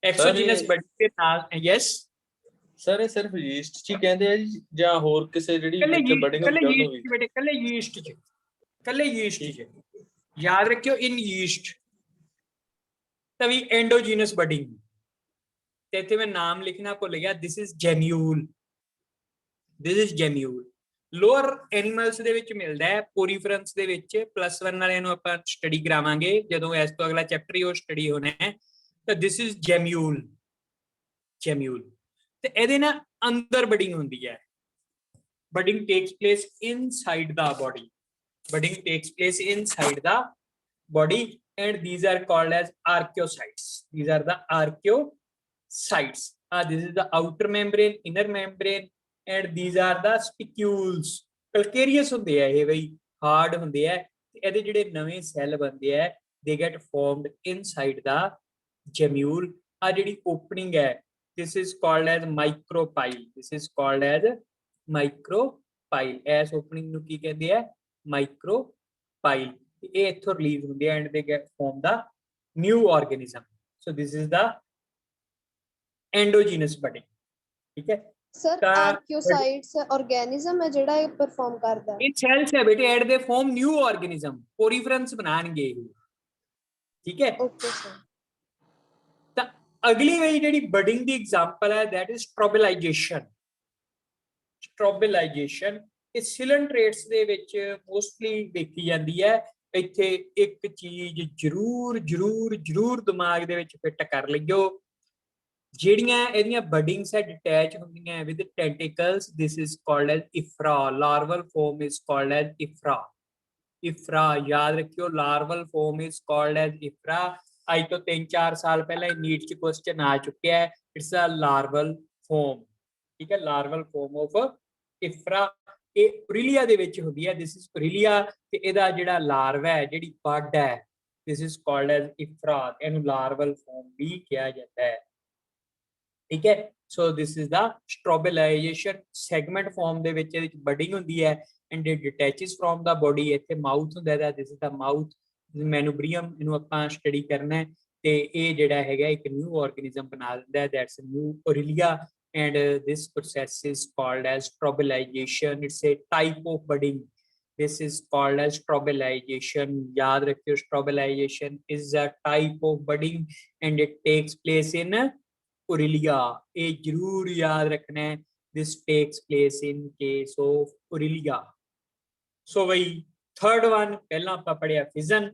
Speaker 1: Exogenous body ਦੇ ਨਾਲ, yes
Speaker 4: ਸਰ ਇਹ ਸਿਰਫ ਯੀਸਟ ਚ ਹੀ ਕਹਿੰਦੇ ਆ ਜੀ ਜਾਂ ਹੋਰ ਕਿਸੇ ਜਿਹੜੀ
Speaker 1: ਕੱਲੇ
Speaker 4: ਵਿੱਚ ਬਡਿੰਗ ਹੁੰਦੀ ਉਹਨੂੰ ਵੀ?
Speaker 1: ਬੇਟੇ ਕੱਲੇ ਯੀਸਟ ਚ ਯਾਦ ਰੱਖਿਓ, ਇਨ ਯੀਸਟ ਤभी एंडोजीनस बडिंग। ਤੇ ਇੱਥੇ ਮੈਂ ਨਾਮ ਲਿਖਣਾ ਭੁੱਲ ਗਿਆ, ਦਿਸ ਇਜ਼ ਜੈਮਿਊਲ। ਲੋਅਰ ਐਨੀਮਲਸ ਦੇ ਵਿੱਚ ਮਿਲਦਾ ਹੈ, ਪੋਰੀਫਰੰਸ ਦੇ ਵਿੱਚ। +1 ਵਾਲਿਆਂ ਨੂੰ ਆਪਾਂ ਸਟੱਡੀ ਕਰਾਵਾਂਗੇ ਜਦੋਂ ਇਸ ਤੋਂ ਅਗਲਾ ਚੈਪਟਰ ਹੀ ਉਹ ਸਟੱਡੀ ਹੋਣਾ ਹੈ। ਤਾਂ ਦਿਸ ਇਜ਼ ਜੈਮਿਊਲ। ਤੇ ਇਹਦੇ ਨਾਲ ਅੰਦਰ ਬਡਿੰਗ ਹੁੰਦੀ ਹੈ। Budding takes place inside the body and these are called as archaeocytes. These are the archaeocytes. This is the outer membrane, inner membrane, and these are the spicules. Calcareous ਹੁੰਦੇ ਆ ਇਹ ਬਈ, hard ਹੁੰਦੇ ਆ। ਇਹਦੇ ਜਿਹੜੇ ਨਵੇਂ ਸੈੱਲ ਬਣਦੇ ਆ, they get formed inside the gemule. ਆ ਜਿਹੜੀ opening ਹੈ, this is called as micropyle. ਇਸ opening ਨੂੰ ਕੀ ਕਹਿੰਦੇ ਆ? micropyle. ਇਹ ਇੱਥੋਂ ਰਿਲੀਜ਼ ਹੁੰਦੀ ਹੈ and they get form the new organism. So this is the endogenous budding. ਠੀਕ ਹੈ
Speaker 3: ਸਰ, ਆਰਕਿਓਸਾਈਟਸ ਆਰਗੇਨਿਜ਼ਮ ਹੈ ਜਿਹੜਾ ਇਹ ਪਰਫਾਰਮ ਕਰਦਾ ਹੈ।
Speaker 1: ਇਹ ਸੈਲਸ ਹੈ ਬੇਟੇ, ਐਟ ਦੇ ਫਾਰਮ ਨਿਊ ਆਰਗੇਨਿਜ਼ਮ, ਪੋਰੀਫਰੈਂਸ ਬਣਾਣਗੇ ਇਹ। ਠੀਕ ਹੈ,
Speaker 3: ਓਕੇ ਸਰ।
Speaker 1: ਤਾਂ ਅਗਲੀ ਵਾਲੀ ਜਿਹੜੀ ਬਡਿੰਗ ਦੀ ਐਗਜ਼ਾਮਪਲ ਹੈ, ਦੈਟ ਇਜ਼ ਸਟ੍ਰੋਬਿਲਾਈਜੇਸ਼ਨ। ਇਹ ਸਿਲੈਂਟਰੇਟਸ ਦੇ ਵਿੱਚ ਮੋਸਟਲੀ ਦੇਖੀ ਜਾਂਦੀ ਹੈ। ਇੱਥੇ ਇੱਕ ਚੀਜ਼ ਜ਼ਰੂਰ ਦਿਮਾਗ ਦੇ ਵਿੱਚ ਫਿੱਟ ਕਰ ਲਈਓ, ਜਿਹੜੀਆਂ ਇਹਦੀਆਂ ਬਡਿੰਗਸ ਹੈ ਡਿਟੈਚ ਹੁੰਦੀਆਂ with tentacles, this is called as ephyra. Larval form is called as ephyra. ਯਾਦ ਰੱਖਿਓ, larval form is called as ephyra. ਅੱਜ ਤੋਂ 3-4 ਸਾਲ ਪਹਿਲਾਂ ਨੀਟ 'ਚ ਕੁਐਸਚਨ ਆ ਚੁੱਕਿਆ ਹੈ, ਇਟਸ ਅ ਲਾਰਵਲ ਫਾਰਮ। ਠੀਕ ਹੈ, ਲਾਰਵਲ ਫਾਰਮ ਆਫ ਇਫਰਾ। ਇਹ ਓਰੀਲੀਆ ਦੇ ਵਿੱਚ ਹੁੰਦੀ ਹੈ, ਦਿਸ ਇਜ਼ ਓਰੀਲੀਆ। ਤੇ ਇਹਦਾ ਜਿਹੜਾ ਲਾਰਵਾ ਹੈ, ਜਿਹੜੀ ਬਡ ਹੈ, this is called as ephyra. ਇਹਨੂੰ ਲਾਰਵਲ ਫਾਰਮ ਵੀ ਕਿਹਾ ਜਾਂਦਾ ਹੈ। ਠੀਕ ਹੈ, so this is the strobilization. Segment form ਦੇ ਵਿੱਚ ਇਹਦੇ ਵਿੱਚ ਬਡਿੰਗ ਹੁੰਦੀ ਹੈ and it detaches from the body. ਇੱਥੇ ਮਾਊਥ ਹੁੰਦਾ ਹੈ, ਦਿਸ ਇਜ਼ ਦਾ ਮਾਊਥ ਮੈਨੂਬਰੀਅਮ। ਇਹਨੂੰ ਆਪਾਂ ਸਟੱਡੀ ਕਰਨਾ ਤੇ ਇਹ ਜਿਹੜਾ ਹੈਗਾ ਇੱਕ ਨਿਊ ਆਰਗੇਨਿਜ਼ਮ ਬਣਾ ਦਿੰਦਾ, that's new aurelia. And this process is called as strobilization. It's a type of budding. This is called as strobilization. याद रखियो, strobilization is a type of budding and it takes place in Aurelia. ये जरूर याद रखना है, this takes place in case of Aurelia. So भाई third one पहला आपा पढ़िया fission,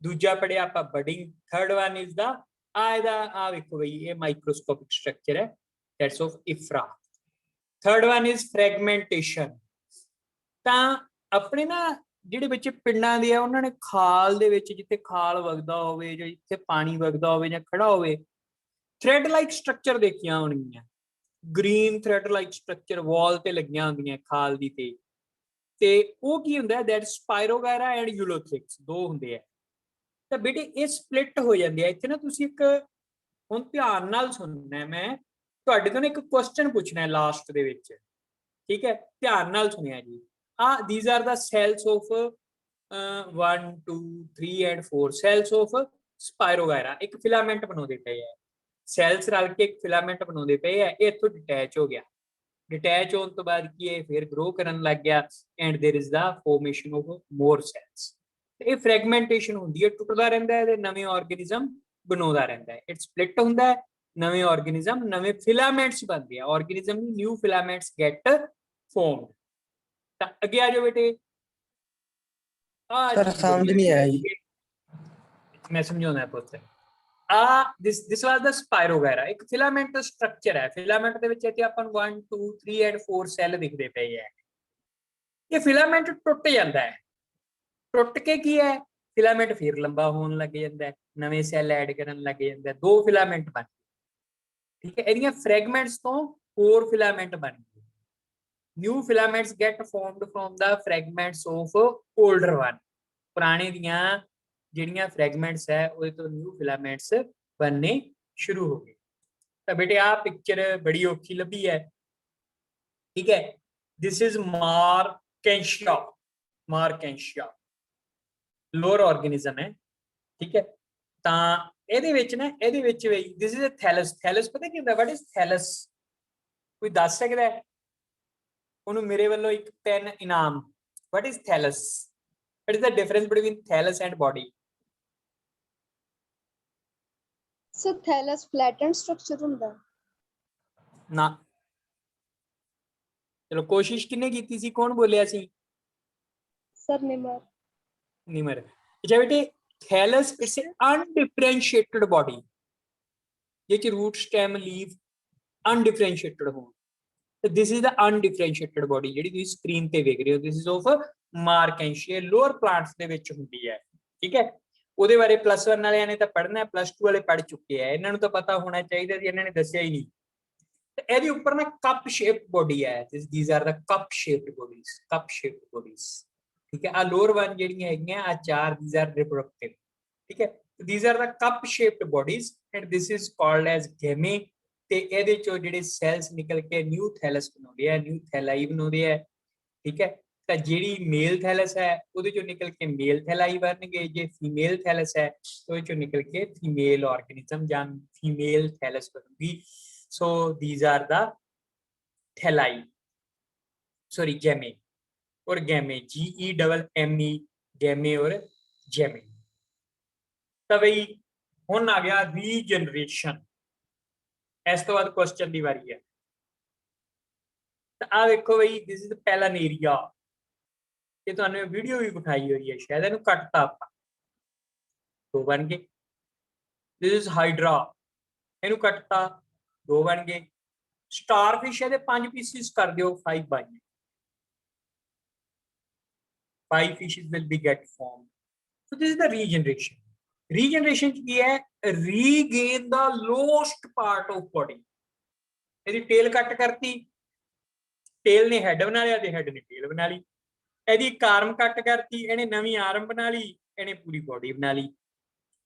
Speaker 1: दूजा पढ़िया आपा budding, third one is the आ देखो भाई ये microscopic structure है, that's of IFRA. Third one is fragmentation. ਤਾਂ ਆਪਣੇ ਨਾ ਜਿਹੜੇ ਬੱਚੇ ਪਿੰਡਾਂ ਦੇ ਆ, ਉਹਨਾਂ ਨੇ ਖਾਲ ਦੇ ਵਿੱਚ, ਜਿੱਥੇ ਖਾਲ ਵਗਦਾ ਹੋਵੇ ਜਾਂ ਜਿੱਥੇ ਪਾਣੀ ਵਗਦਾ ਹੋਵੇ ਜਾਂ ਖੜਾ ਹੋਵੇ, ਥ੍ਰੈਡ ਲਾਈਕ ਸਟਰਕਚਰ ਦੇਖੀਆਂ ਹੋਣਗੀਆਂ। ਗ੍ਰੀਨ ਥ੍ਰੈਡ ਲਾਈਕ ਸਟਰਕਚਰ ਵਾਲ ਤੇ ਲੱਗੀਆਂ ਹੁੰਦੀਆਂ ਖਾਲ ਦੀ ਤੇ ਉਹ ਕੀ ਹੁੰਦਾ? ਦੈਟ ਸਪਾਇਰੋਗਾਇਰਾ ਐਂਡ ਯੂਲੋਥ੍ਰਿਕਸ, ਦੋ ਹੁੰਦੇ ਆ। ਤਾਂ ਬੇਟੇ ਇਹ ਸਪਲਿਟ ਹੋ ਜਾਂਦੇ ਆ। ਇੱਥੇ ਨਾ ਤੁਸੀਂ ਇੱਕ ਹੁਣ ਧਿਆਨ ਨਾਲ ਸੁਣਨਾ, ਮੈਂ ਤੁਹਾਡੇ ਤੋਂ ਇੱਕ ਕੁਐਸਚਨ ਪੁੱਛਣਾ ਲਾਸਟ ਦੇ ਵਿੱਚ। ਠੀਕ ਹੈ, ਧਿਆਨ ਨਾਲ ਸੁਣਿਆ ਜੀ। these are the cells of 1 2 3 and 4 cells of ਸਪਾਇਰੋਗਾਇਰਾ ਇੱਕ ਫਿਲਾਮੈਂਟ ਬਣਾਉਂਦੇ ਪਏ ਹੈ, ਸੈਲਸ ਰਲ ਕੇ ਇੱਕ ਫਿਲਾਮੈਂਟ ਬਣਾਉਂਦੇ ਪਏ ਹੈ, ਇਹ ਇੱਥੋਂ ਡਿਟੈਚ ਹੋ ਗਿਆ, ਡਿਟੈਚ ਹੋਣ ਤੋਂ ਬਾਅਦ ਕੀ ਹੈ ਫਿਰ ਗਰੋ ਕਰਨ ਲੱਗ ਗਿਆ and there is the formation of more cells. ਇਹ ਫ੍ਰੈਗਮੈਂਟੇਸ਼ਨ ਹੁੰਦੀ ਹੈ, ਟੁੱਟਦਾ ਰਹਿੰਦਾ ਹੈ ਤੇ ਨਵੇਂ ਆਰਗੇਨਿਜ਼ਮ ਬਣਾਉਂਦਾ ਰਹਿੰਦਾ ਹੈ, ਇਟ ਸਪਲਿਟ ਹੁੰਦਾ ਹੈ, ਨਵੇਂ ਆਰਗੇਨਿਜ਼ਮ ਨਵੇਂ ਫਿਲਾਮੈਂਟਸ ਬਣਦੇ ਆ, ਆਰਗੇਨਿਜ਼ਮ ਨੂੰ ਨਿਊ ਫਿਲਾਮੈਂਟਸ ਗੈਟ ਫਾਰਮਡ। ਤਾਂ ਅੱਗੇ ਆ ਜਾਓ ਬੇਟੇ।
Speaker 2: ਸਰ ਸਮਝ ਨਹੀਂ ਆਇਆ ਜੀ।
Speaker 1: ਮੈਂ ਸਮਝਾਉਣਾ ਪੁੱਤ। this was the spirogyra, ਇੱਕ ਫਿਲਾਮੈਂਟ ਸਟਰਕਚਰ ਹੈ, ਫਿਲਾਮੈਂਟ ਦੇ ਵਿੱਚ ਇੱਥੇ ਆਪਾਂ ਨੂੰ 1 2 3 ਐਂਡ 4 ਸੈੱਲ ਦਿਖਦੇ ਪਏ ਹੈ। ਇਹ ਫਿਲਾਮੈਂਟ ਟੁੱਟ ਜਾਂਦਾ ਹੈ, ਟੁੱਟ ਕੇ ਕੀ ਹੈ ਫਿਲਾਮੈਂਟ ਫਿਰ ਲੰਬਾ ਹੋਣ ਲੱਗ ਜਾਂਦਾ ਹੈ, ਨਵੇਂ ਸੈੱਲ ਐਡ ਕਰਨ ਲੱਗ ਜਾਂਦਾ ਹੈ, 2 ਫਿਲਾਮੈਂਟ ਬਣ ਗਏ, ਠੀਕ ਹੈ। ਇਹਦੀਆਂ ਫ੍ਰੈਗਮੈਂਟਸ ਤੋਂ 4 ਫਿਲਾਮੈਂਟ ਬਣ ਗਏ, new filaments get formed from the fragments of older one, ਪੁਰਾਣੇ ਦੀਆਂ ਜਿਹੜੀਆਂ ਫ੍ਰੈਗਮੈਂਟਸ ਹੈ ਉਹਦੇ ਤੋਂ ਨਿਊ ਫਿਲਾਮੈਂਟਸ ਬਣਨੇ ਸ਼ੁਰੂ ਹੋ ਗਏ। ਤਾਂ ਬੇਟੇ ਆਹ ਪਿਕਚਰ ਬੜੀ ਔਖੀ ਲੱਭੀ ਹੈ, ਠੀਕ ਹੈ। ਦਿਸ ਇਜ਼ ਮਾਰਕੈਂਸ਼ੀਆ, ਮਾਰਕੈਂਸ਼ੀਆ ਲੋਅਰ ਆਰਗੇਨਿਜ਼ਮ ਹੈ, ਠੀਕ ਹੈ। ਤਾਂ ਇਹਦੇ ਵਿੱਚ ਨਾ, ਇਹਦੇ ਵਿੱਚ ਵੀ ਦਿਸ ਇਜ਼ ਅ ਥੈਲਸ, ਥੈਲਸ ਪਤਾ ਕੀ ਹੁੰਦਾ, ਵਾਟ ਇਜ਼ ਥੈਲਸ, ਕੋਈ ਦੱਸ ਸਕਦਾ ਹੈ? ਉਹਨੂੰ ਮੇਰੇ ਵੱਲੋਂ ਇੱਕ ਪੈਨ ਇਨਾਮ। What is thallus, what is the difference between thallus and body?
Speaker 3: Sir thallus flatten structure ਹੁੰਦਾ ਹੈ।
Speaker 1: ਨਾ, ਚਲੋ ਕੋਸ਼ਿਸ਼ ਕਿੰਨੇ ਕੀਤੀ ਸੀ, ਕੌਣ ਬੋਲਿਆ ਸੀ?
Speaker 3: ਸਰ ਨਿਮਰ।
Speaker 1: ਨਿਮਰ। ਅੱਛਾ ਬੇਟੇ ਥੈਲਸ ਇਟਸ ਅਨਡਿਫਰੈਂਸ਼ੀਏਟਡ ਬੋਡੀ, ਜੇ ਕਿ ਰੂਟ ਸਟੈਮ ਲੀਵ ਅਨਡਿਫਰੈਂਸ਼ੀਏਟਡ ਹੋਣ, ਤੇ ਦਿਸ ਇਜ਼ ਦਾ ਅਨਡਿਫਰੈਂਸ਼ੀਏਟਡ ਬੋਡੀ ਜਿਹੜੀ ਤੁਸੀਂ ਸਕਰੀਨ ਤੇ ਵੇਖ ਰਹੇ ਹੋ, this is of marchantia, lower plants ਦੇ ਵਿੱਚ ਹੁੰਦੀ ਹੈ, ਠੀਕ ਹੈ। ਉਹਦੇ ਬਾਰੇ +1 ਵਾਲਿਆਂ ਨੇ ਤਾਂ ਪੜ੍ਹਨਾ, +2 ਵਾਲੇ ਪੜ੍ਹ ਚੁੱਕੇ ਆ, ਇਹਨਾਂ ਨੂੰ ਤਾਂ ਪਤਾ ਹੋਣਾ ਚਾਹੀਦਾ ਸੀ, ਇਹਨਾਂ ਨੇ ਦੱਸਿਆ ਹੀ ਨਹੀਂ। ਤੇ ਇਹਦੇ ਉੱਪਰ ਨਾ ਕੱਪ ਸ਼ੇਪ ਬੋਡੀ ਹੈ, these are the cup shaped bodies, cup shaped bodies, ਠੀਕ ਹੈ। ਆ ਲੋਅਰ ਵਨ ਜਿਹੜੀਆਂ ਹੈਗੀਆਂ ਆ 4, these are reproductive, ਠੀਕ ਹੈ। these are the cup shaped bodies and this is called as gamete, ਤੇ ਇਹਦੇ ਚੋਂ ਜਿਹੜੇ ਸੈਲਸ ਨਿਕਲ ਕੇ ਨਿਊ ਥੈਲਸ ਬਣਾਉਂਦੇ ਆ, ਨਿਊ ਥੈਲਾਈ ਬਣਾਉਂਦੇ ਆ, ਠੀਕ ਹੈ। ਤਾਂ ਜਿਹੜੀ ਮੇਲ ਥੈਲਸ ਹੈ ਉਹਦੇ ਚੋਂ ਨਿਕਲ ਕੇ ਮੇਲ ਥੈਲਾਈ ਬਣਨਗੇ, ਜੇ ਫੀਮੇਲ ਥੈਲਸ ਹੈ ਉਹਦੇ ਚੋਂ ਨਿਕਲ ਕੇ ਫੀਮੇਲ ਆਰਗੇਨਿਜ਼ਮ ਜਾਂ ਫੀਮੇਲ ਥੈਲਸ ਬਣੂਗੀ। ਸੋ these are the thalli, sorry gamete और gamete, GEMME, gamete और gamete। ਤਾਂ ਬਈ ਹੁਣ ਆ ਗਿਆ ਰੀਜਨਰੇਸ਼ਨ, ਇਸ ਤੋਂ ਬਾਅਦ ਕੁਐਸਚਨ ਦੀ ਵਾਰੀ ਹੈ। ਤਾਂ ਆ ਵੇਖੋ ਬਈ ਦਿਸ ਇਜ਼ ਪੈਲਾਨੇਰੀਆ, ਇਹ ਤੁਹਾਨੂੰ ਵੀਡੀਓ ਵੀ ਵਿਖਾਈ ਹੋਈ ਹੈ ਸ਼ਾਇਦ, ਇਹਨੂੰ ਕੱਟਤਾ ਆਪਾਂ, 2 ਬਣ ਗਏ। ਦਿਸ ਇਜ਼ ਹਾਈਡਰਾ, ਇਹਨੂੰ ਕੱਟਤਾ, 2 ਬਣ ਗਏ। ਸਟਾਰਫਿਸ਼ ਇਹਦੇ 5 ਪੀਸਿਸ ਕਰ ਦਿਓ, 5 ਬਣ ਗਏ, 5 fishes will be get formed. So this is the regeneration. Regeneration ਕੀ ਹੈ, regain the lost part of body। ਇਹਦੀ ਟੇਲ ਕੱਟ ਕਰਤੀ, ਟੇਲ ਨੇ ਹੈਡ ਬਣਾ ਲਿਆ ਤੇ ਹੈਡ ਨੇ ਟੇਲ ਬਣਾ ਲਈ। ਇਹਦੀ ਇੱਕ ਆਰਮ ਕੱਟ ਕਰਤੀ, ਇਹਨੇ ਨਵੀਂ ਆਰਮ ਬਣਾ ਲਈ, ਇਹਨੇ ਪੂਰੀ ਬੋਡੀ ਬਣਾ ਲਈ।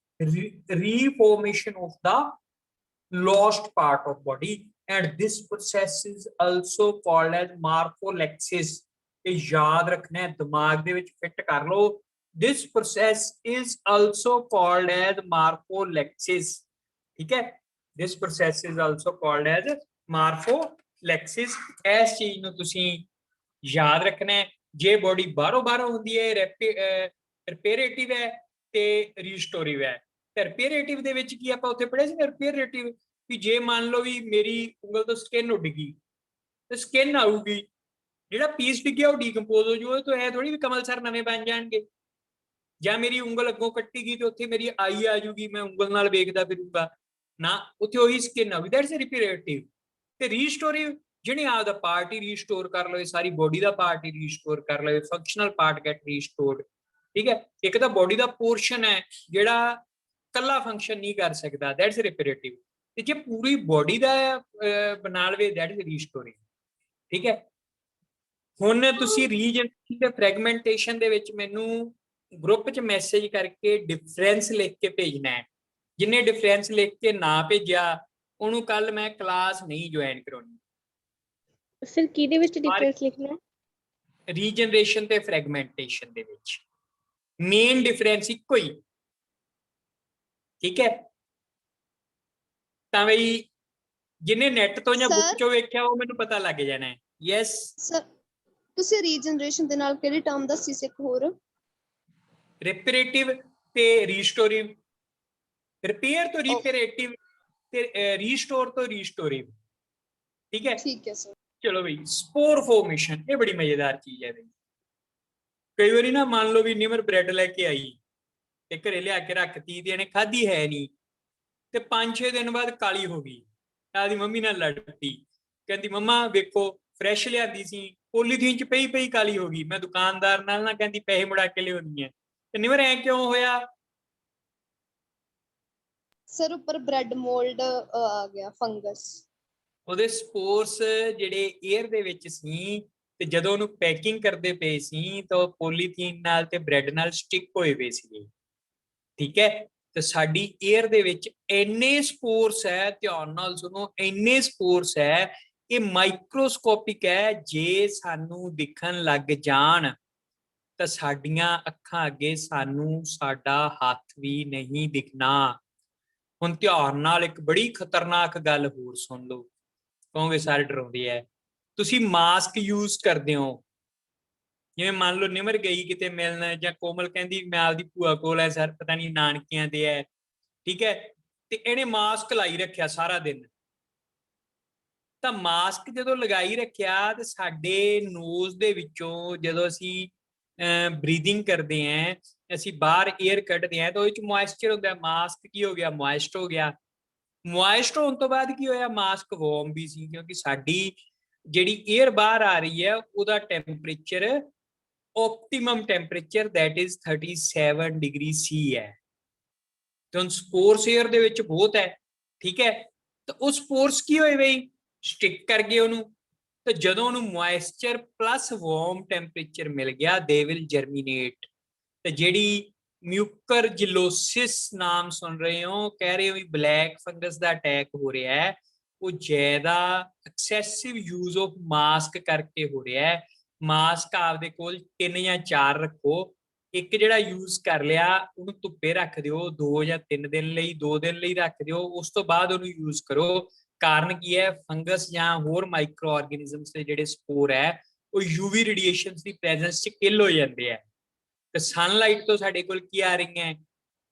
Speaker 1: Reformation of the lost part of body and this process is also called as morpholepsis। ਇਹ ਯਾਦ ਰੱਖਣਾ ਹੈ, ਦਿਮਾਗ ਦੇ ਵਿੱਚ ਫਿੱਟ ਕਰ ਲਓ, this process is also called as morpholepsis, ਠੀਕ ਹੈ। this process is also called as morpholepsis। ਇਸ ਚੀਜ਼ ਨੂੰ ਤੁਸੀਂ ਯਾਦ ਰੱਖਣਾ ਹੈ। ਜੇ ਬੋਡੀ ਬਾਹਰੋਂ ਹੁੰਦੀ ਹੈ ਰਿਪੇਅਰੇਟਿਵ ਹੈ ਤੇ ਰੀਸਟੋਰਿਵ ਹੈ। ਰਿਪੇਅਰੇਟਿਵ ਦੇ ਵਿੱਚ ਕੀ ਆਪਾਂ ਉੱਥੇ ਪੜ੍ਹਿਆ ਸੀ, ਰਿਪੇਅਰੇਟਿਵ ਵੀ ਜੇ ਮੰਨ ਲਓ ਵੀ ਮੇਰੀ ਉਂਗਲ ਤੋਂ ਸਕਿਨ ਉੱਡ ਗਈ ਤੇ ਸਕਿਨ ਆਊਗੀ, ਜਿਹੜਾ ਪੀਸ ਡਿੱਗਿਆ ਉਹ ਡੀਕੰਪੋਜ਼ ਹੋ ਜਾਊ, ਤੋਂ ਇਹ ਥੋੜੀ ਵੀ ਕਮਲ ਸਰ ਨਵੇਂ ਬਣ ਜਾਣਗੇ। ਜਾਂ ਮੇਰੀ ਉਂਗਲ ਅੱਗੋਂ ਕੱਟੀ ਗਈ ਤੇ ਉੱਥੇ ਮੇਰੀ ਆਈ ਆ ਜੂਗੀ, ਮੈਂ ਉਂਗਲ ਨਾਲ ਵੇਖਦਾ ਫਿਰੂੰਗਾ ਨਾ, ਉੱਥੇ ਉਹੀ ਸਕਿਨ ਆਊਗੀ, ਦੈਟਸ ਰਿਪੇਅਰੇਟਿਵ। ਤੇ ਰੀਸਟੋਰਿਵ ਜਿਹਨੇ ਆਪਦਾ ਪਾਰਟ ਹੀ ਰੀਸਟੋਰ ਕਰ ਲਵੇ, ਸਾਰੀ ਬੋਡੀ ਦਾ ਪਾਰਟ ਹੀ ਰੀਸਟੋਰ ਕਰ ਲਵੇ, ਫੰਕਸ਼ਨਲ ਪਾਰਟ ਗੈਟ ਰੀਸਟੋਰਡ, ਠੀਕ ਹੈ। ਇੱਕ ਤਾਂ ਬੋਡੀ ਦਾ ਪੋਰਸ਼ਨ ਹੈ ਜਿਹੜਾ ਕੱਲਾ ਫੰਕਸ਼ਨ ਨਹੀਂ ਕਰ ਸਕਦਾ, ਦੈਟਸ ਰਿਪੇਅਰੇਟਿਵ। ਤੇ ਜੇ ਪੂਰੀ ਬੋਡੀ ਦਾ ਬਣਾ ਲਵੇ, ਦੈਟ ਇਜ਼ ਰੀਸਟੋਰਿੰਗ, ਠੀਕ ਹੈ। ਹੁਣ ਤੁਸੀਂ ਰੀਜਨਰੇਸ਼ਨ ਤੇ ਫ੍ਰੈਗਮੈਂਟੇਸ਼ਨ ਦੇ ਵਿੱਚ ਮੈਨੂੰ ਗਰੁੱਪ 'ਚ ਮੈਸੇਜ ਕਰਕੇ ਡਿਫਰੈਂਸ ਲਿਖ ਕੇ ਭੇਜਣਾ ਹੈ। ਜਿੰਨੇ ਡਿਫਰੈਂਸ ਲਿਖ ਕੇ ਨਾ ਭੇਜਿਆ ਉਹਨੂੰ ਕੱਲ ਮੈਂ ਕਲਾਸ ਨਹੀਂ ਜੁਆਇਨ ਕਰਾਉਣੀ।
Speaker 5: ਸਰ ਕਿਹਦੇ ਵਿੱਚ ਡਿਫਰੈਂਸ ਲਿਖਣਾ ਹੈ?
Speaker 1: ਰੀਜਨਰੇਸ਼ਨ ਤੇ ਫ੍ਰੈਗਮੈਂਟੇਸ਼ਨ ਦੇ ਵਿੱਚ ਮੇਨ ਡਿਫਰੈਂਸ ਇੱਕੋ ਹੀ, ठीक है। ਤਾਂ ਬਈ ਜਿਹਨੇ ਨੈਟ ਤੋਂ ਜਾਂ ਬੁੱਕ
Speaker 3: Sir?
Speaker 1: ਚੋਂ ਵੇਖਿਆ ਉਹ ਮੈਨੂੰ ਪਤਾ ਲੱਗ ਜਾਣਾ ਹੈ। ਯੈਸ
Speaker 3: ਸਰ ਤੁਸੀਂ ਰੀਜਨਰੇਸ਼ਨ ਦੇ ਨਾਲ ਕਿਹੜੀ ਟਰਮ ਦੱਸੀ ਸੀ ਇੱਕ ਹੋਰ?
Speaker 1: ਰਿਪੇਰੇਟਿਵ ਤੇ ਰੀਸਟੋਰਿਵ। ਰਿਪੇਅਰ ਤੋਂ ਰਿਪੇਰੇਟਿਵ ਤੇ ਰੀਸਟੋਰ ਤੋਂ ਰੀਸਟੋਰਿਵ। ਠੀਕ ਹੈ।
Speaker 3: ਠੀਕ ਹੈ ਸਰ।
Speaker 1: ਚਲੋ ਬਈ ਸਪੋਰ ਫਾਰਮੇਸ਼ਨ ਇਹ ਬੜੀ ਮਜ਼ੇਦਾਰ ਚੀਜ਼ ਹੈ ਬਈ। ਕਈ ਵਾਰੀ ਨਾ ਮੰਨ ਲਓ ਵੀ ਨਿਮਰ ਬ੍ਰੈਡ ਲੈ ਕੇ ਆਈ ਤੇ ਘਰੇ ਲਿਆ ਕੇ ਰੱਖਤੀ ਤੇ ਇਹਨੇ ਖਾਧੀ ਹੈ ਨਹੀਂ ਤੇ 5-6 ਦਿਨ ਬਾਅਦ ਕਾਲੀ ਹੋ ਗਈ। ਆਦੀ ਮੰਮੀ ਨਾਲ ਲੜ ਪਈ, ਕਹਿੰਦੀ ਮੰਮਾ ਵੇਖੋ ਫਰੈਸ਼ ਲਿਆਂਦੀ ਸੀ, ਪੋਲੀਥੀਨ ਚ ਪਈ ਪਈ ਕਾਲੀ ਹੋ ਗਈ। ਮੈਂ ਦੁਕਾਨਦਾਰ ਨਾਲ ਨਾ ਕਹਿੰਦੀ ਪੈਸੇ ਮੁੜਾ ਕੇ ਲਿਆਉਣੀ ਹੈ। ਤੇ ਨਿਮਰ ਐ ਕਿਉਂ ਹੋਇਆ?
Speaker 3: ਸਰ ਉੱਪਰ ਬ੍ਰੈਡ ਮੋਲਡ ਆ ਗਿਆ, ਫੰਗਸ।
Speaker 1: ਉਹਦੇ ਸਪੋਰਸ ਜਿਹੜੇ 에ਅਰ ਦੇ ਵਿੱਚ ਸੀ ਤੇ ਜਦੋਂ ਉਹਨੂੰ ਪੈਕਿੰਗ ਕਰਦੇ ਪਏ ਸੀ ਤਾਂ ਉਹ ਪੋਲੀਥੀਨ ਨਾਲ ਤੇ ਬ੍ਰੈਡ ਨਾਲ ਸਟਿਕ ਹੋਏ ਪਏ ਸੀ। ਠੀਕ ਹੈ। ਤੇ ਸਾਡੀ 에ਅਰ ਦੇ ਵਿੱਚ ਇੰਨੇ ਸਪੋਰਸ ਹੈ, ਧਿਆਨ ਨਾਲ ਸੁਣੋ, ਇੰਨੇ ਸਪੋਰਸ ਹੈ, ਇਹ ਮਾਈਕਰੋਸਕੋਪਿਕ ਹੈ। ਜੇ ਸਾਨੂੰ ਦਿਖਣ ਲੱਗ ਜਾਣ ਤਾਂ ਸਾਡੀਆਂ ਅੱਖਾਂ ਅੱਗੇ ਸਾਨੂੰ ਸਾਡਾ ਹੱਥ ਵੀ ਨਹੀਂ ਦਿਖਣਾ। ਹੁਣ ਧਿਆਨ ਨਾਲ ਇੱਕ ਬੜੀ ਖਤਰਨਾਕ ਗੱਲ ਹੋਰ ਸੁਣ ਲਓ, ਕਹੋਗੇ ਸਾਰੇ ਡਰਾਉਂਦੇ ਹੈ। ਤੁਸੀਂ ਮਾਸਕ ਯੂਜ਼ ਕਰਦੇ ਹੋ, ਜਿਵੇਂ ਮੰਨ ਲਓ ਨਿਮਰ ਗਈ ਕਿਤੇ ਮਿਲਣ ਜਾਂ ਕੋਮਲ ਕਹਿੰਦੀ ਮੈਂ ਆਪਦੀ ਭੂਆ ਕੋਲ ਹੈ ਸਰ, ਪਤਾ ਨਹੀਂ ਨਾਨਕਿਆਂ ਦੇ ਹੈ। ਠੀਕ ਹੈ। ਤੇ ਇਹਨੇ ਮਾਸਕ ਲਾਈ ਰੱਖਿਆ ਸਾਰਾ ਦਿਨ। ਤਾਂ ਮਾਸਕ ਜਦੋਂ ਲਗਾਈ ਰੱਖਿਆ ਤੇ ਸਾਡੇ ਨੋਜ਼ ਦੇ ਵਿੱਚੋਂ ਜਦੋਂ ਅਸੀਂ ਬਰੀਥਿੰਗ ਕਰਦੇ ਆਂ, ਅਸੀਂ ਬਾਹਰ 에ਅਰ ਕੱਢਦੇ ਆਂ ਤਾਂ ਉਹਦੇ ਚ ਮੋਇਸਚਰ ਹੁੰਦਾ। ਮਾਸਕ ਕੀ ਹੋ ਗਿਆ? ਮੋਇਸਟ ਹੋ ਗਿਆ। ਮੋਇਸਟ ਹੋਣ ਤੋਂ ਬਾਅਦ ਕੀ ਹੋਇਆ? ਮਾਸਕ ਵਾਰਮ ਵੀ ਸੀ, ਕਿਉਂਕਿ ਸਾਡੀ ਜਿਹੜੀ 에ਅਰ ਬਾਹਰ ਆ ਰਹੀ ਹੈ ਉਹਦਾ temperature optimum temperature that is 37 degree C ਹੈ। ਤੇ ਹੁਣ ਸਪੋਰਸ 에ਅਰ ਦੇ ਵਿੱਚ ਬਹੁਤ ਹੈ। ਠੀਕ ਹੈ। ਤਾਂ ਉਹ ਸਪੋਰਸ ਕੀ ਹੋਏ ਬਈ? ਸਟਿਕ ਕਰ ਗਏ ਉਹਨੂੰ। ਤੇ ਜਦੋਂ ਉਹਨੂੰ ਮੋਇਸਚਰ ਪਲੱਸ ਵਾਰਮ ਟੈਂਪਰੇਚਰ ਮਿਲ ਗਿਆ ਦੇ ਵਿਲ ਜਰਮੀਨੇਟ। ਤੇ ਜਿਹੜੀ ਮਿਊਕਰਜਿਲੋਸਿਸ ਨਾਮ ਸੁਣ ਰਹੇ ਹੋ, ਕਹਿ ਰਹੇ ਹੋ ਵੀ ਬਲੈਕ ਫੰਗਸ ਦਾ ਅਟੈਕ ਹੋ ਰਿਹਾ ਹੈ, ਉਹ ਜ਼ਿਆਦਾ ਐਕਸੈਸਿਵ ਯੂਜ਼ ਆਫ ਮਾਸਕ ਕਰਕੇ ਹੋ ਰਿਹਾ ਹੈ। ਮਾਸਕ ਆਪਦੇ ਕੋਲ 3 ਜਾਂ 4 ਰੱਖੋ। ਇੱਕ ਜਿਹੜਾ ਯੂਜ਼ ਕਰ ਲਿਆ ਉਹਨੂੰ ਧੁੱਪੇ ਰੱਖ ਦਿਓ 2 ਜਾਂ 3 ਦਿਨ ਲਈ, 2 ਦਿਨ ਲਈ ਰੱਖ ਦਿਓ, ਉਸ ਤੋਂ ਬਾਅਦ ਉਹਨੂੰ ਯੂਜ਼ ਕਰੋ। ਕਾਰਨ ਕੀ ਹੈ? ਫੰਗਸ ਜਾਂ ਹੋਰ ਮਾਈਕਰੋ ਆਰਗੇਨਿਜ਼ਮਸ ਦੇ ਜਿਹੜੇ ਸਪੋਰ ਹੈ ਉਹ ਯੂਵੀ ਰੇਡੀਏਸ਼ਨਸ ਦੀ ਪ੍ਰੈਜ਼ੈਂਸ 'ਚ ਕਿਲ ਹੋ ਜਾਂਦੇ ਆ। ਤੇ ਸਨਲਾਈਟ ਤੋਂ ਸਾਡੇ ਕੋਲ ਕੀ ਆ ਰਹੀਆਂ?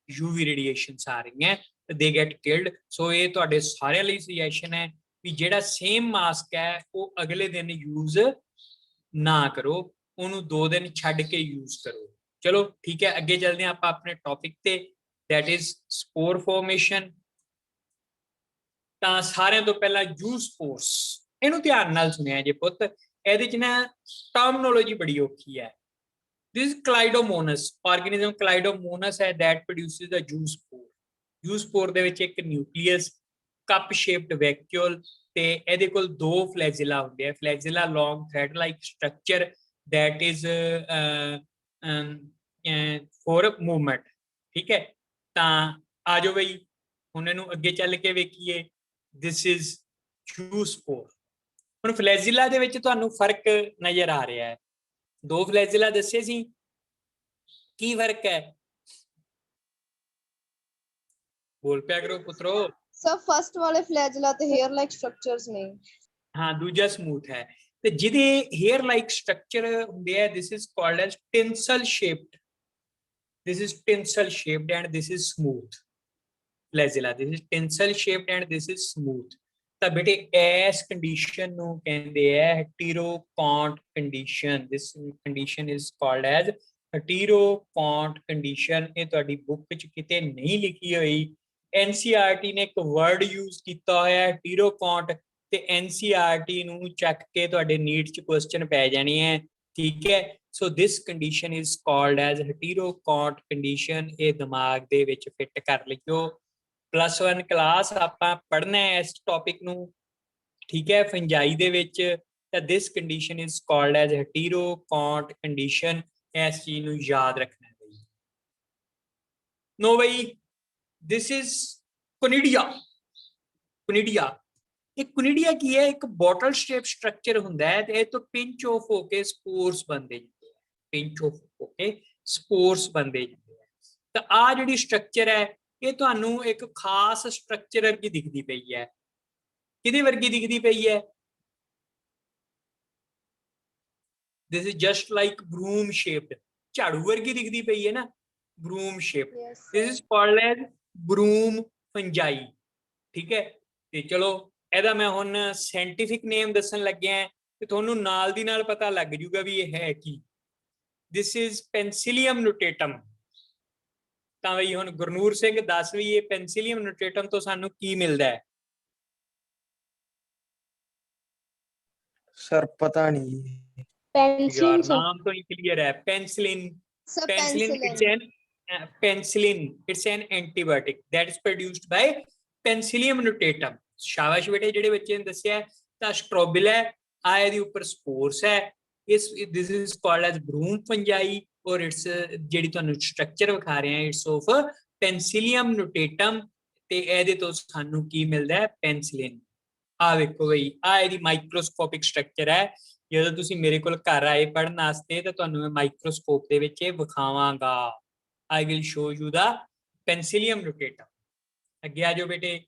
Speaker 1: ਯੂਵੀ ਰੇਡੀਏਸ਼ਨਸ ਆ ਰਹੀਆਂ ਤੇ ਦੇ ਗੈਟ ਕਿਲਡ। ਸੋ ਇਹ ਤੁਹਾਡੇ ਸਾਰਿਆਂ ਲਈ ਸੁਜੈਸ਼ਨ ਹੈ ਵੀ ਜਿਹੜਾ ਸੇਮ ਮਾਸਕ ਹੈ ਉਹ ਅਗਲੇ ਦਿਨ ਯੂਜ਼ ਨਾ ਕਰੋ, ਉਹਨੂੰ 2 ਦਿਨ ਛੱਡ ਕੇ ਯੂਜ਼ ਕਰੋ। ਚਲੋ ਠੀਕ ਹੈ, ਅੱਗੇ ਚੱਲਦੇ ਹਾਂ ਆਪਾਂ ਆਪਣੇ ਟੌਪਿਕ ਤੇ, ਦੈਟ ਇਜ਼ ਸਪੋਰ ਫਾਰਮੇਸ਼ਨ। ਤਾਂ ਸਾਰਿਆਂ ਤੋਂ ਪਹਿਲਾਂ ਜੂਸਪੋਰਸ, ਇਹਨੂੰ ਧਿਆਨ ਨਾਲ ਸੁਣਿਆ ਜੇ ਪੁੱਤ, ਇਹਦੇ ਚ ਨਾ ਟਰਮਨੋਲੋਜੀ ਬੜੀ ਔਖੀ ਹੈ। ਦਿਸ ਕਲਾਈਡੋਮੋਨਸ ਆਰਗੇਨਿਜ਼ਮ, ਕਲਾਈਡੋਮੋਨਸ ਹੈ that produces the ਜੂਸਪੋਰ। ਜੂਸਪੋਰ ਦੇ ਵਿੱਚ ਇੱਕ ਨਿਊਕਲੀਅਸ, ਕੱਪ ਸ਼ੇਪਡ ਵੈਕਿਊਲ ਤੇ ਇਹਦੇ ਕੋਲ 2 ਫਲੈਜਿਲਾ ਹੁੰਦੇ ਆ। Flagella long thread like structure that is for movement। ਠੀਕ ਹੈ। ਤਾਂ ਆ ਜਾਓ ਬਈ ਹੁਣ ਇਹਨੂੰ ਅੱਗੇ ਚੱਲ ਕੇ ਵੇਖੀਏ। This is zoospore. ਹੁਣ ਫਲੈਜਿਲਾ ਦੇ ਵਿੱਚ ਤੁਹਾਨੂੰ ਫਰਕ ਨਜ਼ਰ ਆ ਰਿਹਾ ਹੈ। 2 ਫਲੈਜਿਲਾ ਦੱਸੇ ਸੀ, ਕੀ ਫਰਕ ਹੈ? ਬੋਲ ਪਿਆ ਕਰੋ ਪੁੱਤਰੋ।
Speaker 3: ਸਰ ਫਸਟ ਵਾਲੇ ਫਲੈਜਲਾ ਤੇ ਹੇਅਰ ਲਾਈਕ ਸਟਰਕਚਰਸ ਨੇ।
Speaker 1: ਹਾਂ, ਦੂਜਾ ਸਮੂਥ ਹੈ। ਤੇ ਜਿਹਦੇ ਹੇਅਰ ਲਾਈਕ ਸਟਰਕਚਰ ਹੁੰਦੇ ਆ, this is called as tinsel shaped. This is tinsel shaped and this is smooth flagella. This is tinsel shaped and this is smooth. ਤਾਂ ਬੇਟੇ ਇਸ ਕੰਡੀਸ਼ਨ ਨੂੰ ਕਹਿੰਦੇ ਆ heterokont condition. This condition is called as heterokont condition. ਇਹ ਤੁਹਾਡੀ book 'ਚ ਕਿਤੇ ਨਹੀਂ ਲਿਖੀ ਹੋਈ। NCERT ਨੇ ਇੱਕ ਵਰਡ ਯੂਜ਼ ਕੀਤਾ ਹੋਇਆ ਹੈਟੀਰੋਕੌਂਟ, ਤੇ NCERT ਨੂੰ ਚੱਕ ਕੇ ਤੁਹਾਡੇ ਨੀਟ 'ਚ ਕੁਐਸਚਨ ਪੈ ਜਾਣੀ ਹੈ। ਠੀਕ ਹੈ। So this condition is called as heterokont condition. ਇਹ ਦਿਮਾਗ ਦੇ ਵਿੱਚ ਫਿੱਟ ਕਰ ਲਿਓ। +1 ਕਲਾਸ ਆਪਾਂ ਪੜ੍ਹਨਾ ਹੈ ਇਸ ਟੌਪਿਕ ਨੂੰ। ਠੀਕ ਹੈ, ਫੰਜਾਈ ਦੇ ਵਿੱਚ। ਤਾਂ this condition is called as heterokont condition. ਇਸ ਚੀਜ਼ ਨੂੰ ਯਾਦ ਰੱਖਣਾ ਹੈ ਬਈ। ਨੋ ਬਈ, ਦਿਸ ਇਜ਼ ਕੋਨਿਡੀਆ। ਕੋਨਿਡੀਆ, ਇਹ ਕੋਨਿਡੀਆ ਕੀ ਹੈ? ਇੱਕ ਬੋਟਲ ਸ਼ੇਪ ਸਟਰਕਚਰ ਹੁੰਦਾ ਹੈ ਤੇ ਇਹ ਤੋਂ ਪਿੰਚ ਆਫ ਹੋ ਕੇ ਸਪੋਰਸ ਬਣਦੇ ਜਾਂਦੇ ਆ। ਪਿੰਚ ਆਫ ਹੋ ਕੇ ਸਪੋਰਸ ਬਣਦੇ ਜਾਂਦੇ ਆ। ਤਾਂ ਆ ਜਿਹੜੀ ਸਟਰਕਚਰ ਹੈ ਇਹ ਤੁਹਾਨੂੰ ਇੱਕ ਖਾਸ ਸਟਰਕਚਰ ਵਰਗੀ ਦਿਖਦੀ ਪਈ ਹੈ। ਕਿਹਦੇ ਵਰਗੀ ਦਿਖਦੀ ਪਈ ਹੈ? This is just like broom shaped, ਝਾੜੂ ਵਰਗੀ ਦਿਖਦੀ ਪਈ ਹੈ ਨਾ, broom shaped.
Speaker 3: Yes,
Speaker 1: this
Speaker 3: sir.
Speaker 1: Is called as broom fungi. ਠੀਕ ਹੈ, ਤੇ ਚਲੋ ਇਹਦਾ ਮੈਂ ਹੁਣ ਸਾਇੰਟੀਫਿਕ ਨੇਮ ਦੱਸਣ ਲੱਗਿਆ ਤੇ ਤੁਹਾਨੂੰ ਨਾਲ ਦੀ ਨਾਲ ਪਤਾ ਲੱਗ ਜੂਗਾ ਵੀ ਇਹ ਹੈ ਕੀ। This is ਪੈਨਸਿਲੀਅਮ ਨੋਟੇਟਮ। ਤਾਂ ਬਈ ਹੁਣ ਗੁਰਨੂਰ ਸਿੰਘ ਦੱਸ ਵੀ ਇਹ ਪੈਨਸਿਲੀਅਮ ਨੋਟੇਟਮ ਤੋਂ ਸਾਨੂੰ ਕੀ ਮਿਲਦਾ ਹੈ?
Speaker 2: ਸਰ ਪਤਾ ਨਹੀਂ।
Speaker 5: पेंसिलिन
Speaker 1: ਯਾਰ
Speaker 5: सर
Speaker 1: ਨਾਮ ਤੋਂ ਹੀ ਕਲੀਅਰ ਹੈ, ਪੈਨਸਿਲਿਨ।
Speaker 3: Sir,
Speaker 1: Penicillin,
Speaker 3: penicillin.
Speaker 1: penicillin, it's an antibiotic that is produced by Penicillium notatum. ਸ਼ਾਬਾਸ਼ ਬੇਟੇ ਜਿਹੜੇ ਬੱਚੇ ਨੇ ਦੱਸਿਆ। ਤਾਂ ਸਟ੍ਰੋਬਿਲ ਹੈ, ਆ ਇਹਦੇ ਉੱਪਰ ਸਪੋਰਸ ਹੈ। ਇਸ this is called as broom fungi, ਔਰ ਇਟਸ ਜਿਹੜੀ ਤੁਹਾਨੂੰ ਸਟਰਕਚਰ ਵਿਖਾ ਰਹੇ ਆ ਇਟਸ ਆਫ ਪੈਨਸਿਲੀਅਮ ਨੋਟੇਟਮ, ਤੇ ਇਹਦੇ ਤੋਂ ਸਾਨੂੰ ਕੀ ਮਿਲਦਾ ਹੈ? ਪੈਨਸਿਲਿਨ। ਆ ਵੇਖੋ ਬਈ, ਆ ਇਹਦੀ ਮਾਈਕਰੋਸਕੋਪਿਕ ਸਟਰਕਚਰ ਹੈ। ਜਦੋਂ ਤੁਸੀਂ ਮੇਰੇ ਕੋਲ ਘਰ ਆਏ ਪੜ੍ਹਨ ਵਾਸਤੇ ਤਾਂ ਤੁਹਾਨੂੰ ਮੈਂ ਮਾਈਕਰੋਸਕੋਪ ਦੇ ਵਿੱਚ ਇਹ ਵਿਖਾਵਾਂਗਾ। ਆਈ ਵਿਲ ਸ਼ੋ ਯੂ ਦਾ ਪੈਨਸਿਲੀਅਮ ਨੋਟੇਟਮ। ਅੱਗੇ ਆ ਜਾਓ ਬੇਟੇ।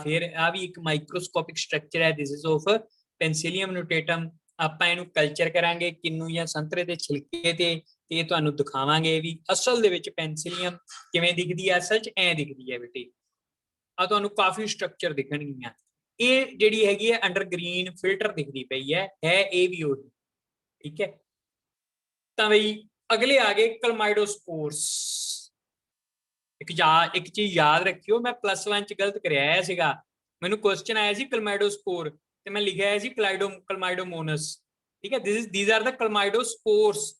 Speaker 1: ਫਿਰ ਆ ਵੀ ਇੱਕ ਮਾਈਕਰੋਸਕੋਪਿਕ ਸਟਰਕਚਰ ਹੈ, ਦਿਸ ਇਜ਼ ਆਫ ਪੈਨਸਿਲੀਅਮ ਨੋਟੇਟਮ। ਆਪਾਂ ਇਹਨੂੰ ਕਲਚਰ ਕਰਾਂਗੇ ਕਿੰਨੂ ਜਾਂ ਸੰਤਰੇ ਦੇ ਛਿਲਕੇ ਤੇ ਇਹ ਤੁਹਾਨੂੰ ਦਿਖਾਵਾਂਗੇ ਵੀ ਅਸਲ ਦੇ ਵਿੱਚ ਪੈਨਸਿਲੀਅਮ ਕਿਵੇਂ ਦਿਖਦੀ ਹੈ। ਅਸਲ 'ਚ ਐ ਦਿਖਦੀ ਹੈ ਬੇਟੇ। ਆ ਤੁਹਾਨੂੰ ਕਾਫੀ ਸਟਰਕਚਰ ਦਿਖਣਗੀਆਂ। ਇਹ ਜਿਹੜੀ ਹੈਗੀ ਹੈ ਅੰਡਰ ਗ੍ਰੀਨ ਫਿਲਟਰ ਦਿਖਦੀ ਪਈ ਹੈ ਇਹ ਵੀ ਉਹੀ। ਠੀਕ ਹੈ, ਤਾਂ ਬਈ ਅਗਲੇ ਆ ਗਏ ਕਲਮਾਈਡੋਸਪੋਰਸ। ਇੱਕ ਚੀਜ਼ ਯਾਦ ਰੱਖਿਓ, ਮੈਂ +1 ਚ ਗਲਤ ਕਰਿਆ ਆਇਆ ਸੀਗਾ। ਮੈਨੂੰ ਕੁਐਸਚਨ ਆਇਆ ਸੀ ਕਲਮਾਈਡੋਸਪੋਰ ਤੇ ਮੈਂ ਲਿਖਿਆ ਆਇਆ ਸੀ ਕਲਮਾਈਡੋਮੋਨਸ। ਠੀਕ ਹੈ, these are the ਕਲਮਾਈਡੋਸਪੋਰਸ।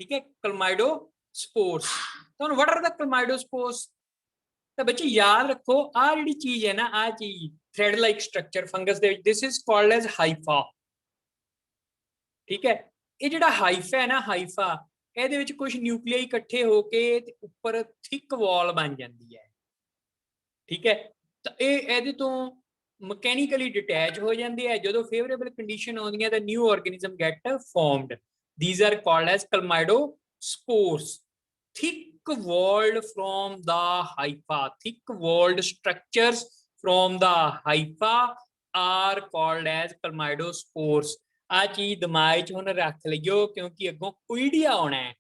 Speaker 1: ਠੀਕ ਹੈ, ਕਲਮਾਈਡੋਸਪੋਰਸ। ਤੁਹਾਨੂੰ what are the ਕਲਮਾਈਡੋਸਪੋਰਸ? ਤਾਂ ਬੱਚੇ ਯਾਦ ਰੱਖੋ, ਆ ਜਿਹੜੀ ਚੀਜ਼ ਹੈ ਨਾ, ਆ ਚੀਜ਼ ਥ੍ਰੈਡ ਲਾਈਕ ਸਟਰਕਚਰ ਫੰਗਸ ਦੇ ਵਿੱਚ, ਦਿਸ ਇਜ਼ ਕਾਲਡ ਐਜ਼ ਹਾਈਫਾ। ਠੀਕ ਹੈ, ਇਹ ਜਿਹੜਾ ਹਾਈਫਾ ਹੈ ਨਾ, ਹਾਈਫਾ ਇਹਦੇ ਵਿੱਚ ਕੁਝ ਨਿਊਕਲੀਆਈ ਇਕੱਠੇ ਹੋ ਕੇ ਤੇ ਉੱਪਰ ਥਿਕ ਵਾਲ ਬਣ ਜਾਂਦੀ ਹੈ। ਠੀਕ ਹੈ, ਤਾਂ ਇਹ ਇਹਦੇ ਤੋਂ ਮਕੈਨੀਕਲੀ ਡਿਟੈਚ ਹੋ ਜਾਂਦੇ ਆ। ਜਦੋਂ ਫੇਵਰੇਬਲ ਕੰਡੀਸ਼ਨ ਆਉਂਦੀਆਂ ਤਾਂ new organism get formed. These are called as chlamydospores. thick walled from the hypha, thick walled structures from the hypha are called as ਕਲਮਾਈਡੋਸਪੋਰਸ। ਆ ਚੀਜ਼ ਦਿਮਾਗ 'ਚ ਹੁਣ ਰੱਖ ਲਈਓ ਕਿਉਂਕਿ ਅੱਗੋਂ ਓਈਡੀਆ ਆਉਣਾ ਹੈ।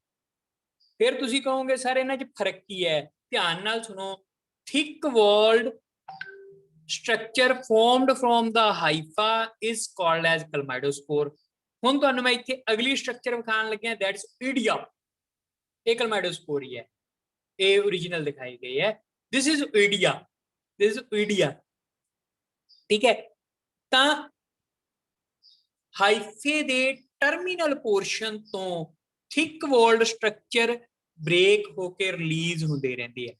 Speaker 1: ਫਿਰ ਤੁਸੀਂ ਕਹੋਗੇ ਸਰ ਇਹਨਾਂ 'ਚ ਫਰਕ ਕੀ ਹੈ? ਧਿਆਨ ਨਾਲ ਸੁਣੋ। thick walled structure formed from the hypha is called as ਕਲਮਾਈਡੋਸਪੋਰ। ਹੁਣ ਤੁਹਾਨੂੰ ਮੈਂ ਇੱਥੇ ਅਗਲੀ ਸਟਰਕਚਰ ਵਿਖਾਉਣ ਲੱਗਿਆ, ਦੈਟਸ ਓਈਡੀਆ। ਇਹ ਕਲਮਾਈਡੋਸਪੋਰ ਹੀ ਹੈ, ਇਹ ओरिजिनल ਦਿਖਾਈ ਗਈ ਹੈ। This is oidia, this is oidia. ਠੀਕ ਹੈ, ਤਾਂ ਹਾਈਫੇ ਦੇ ਟਰਮੀਨਲ ਪੋਰਸ਼ਨ ਤੋਂ ਥਿਕ ਵੋਲਡ ਸਟਰਕਚਰ ਬ੍ਰੇਕ ਹੋ ਕੇ ਰਿਲੀਜ਼ ਹੁੰਦੇ ਰਹਿੰਦੇ ਆ,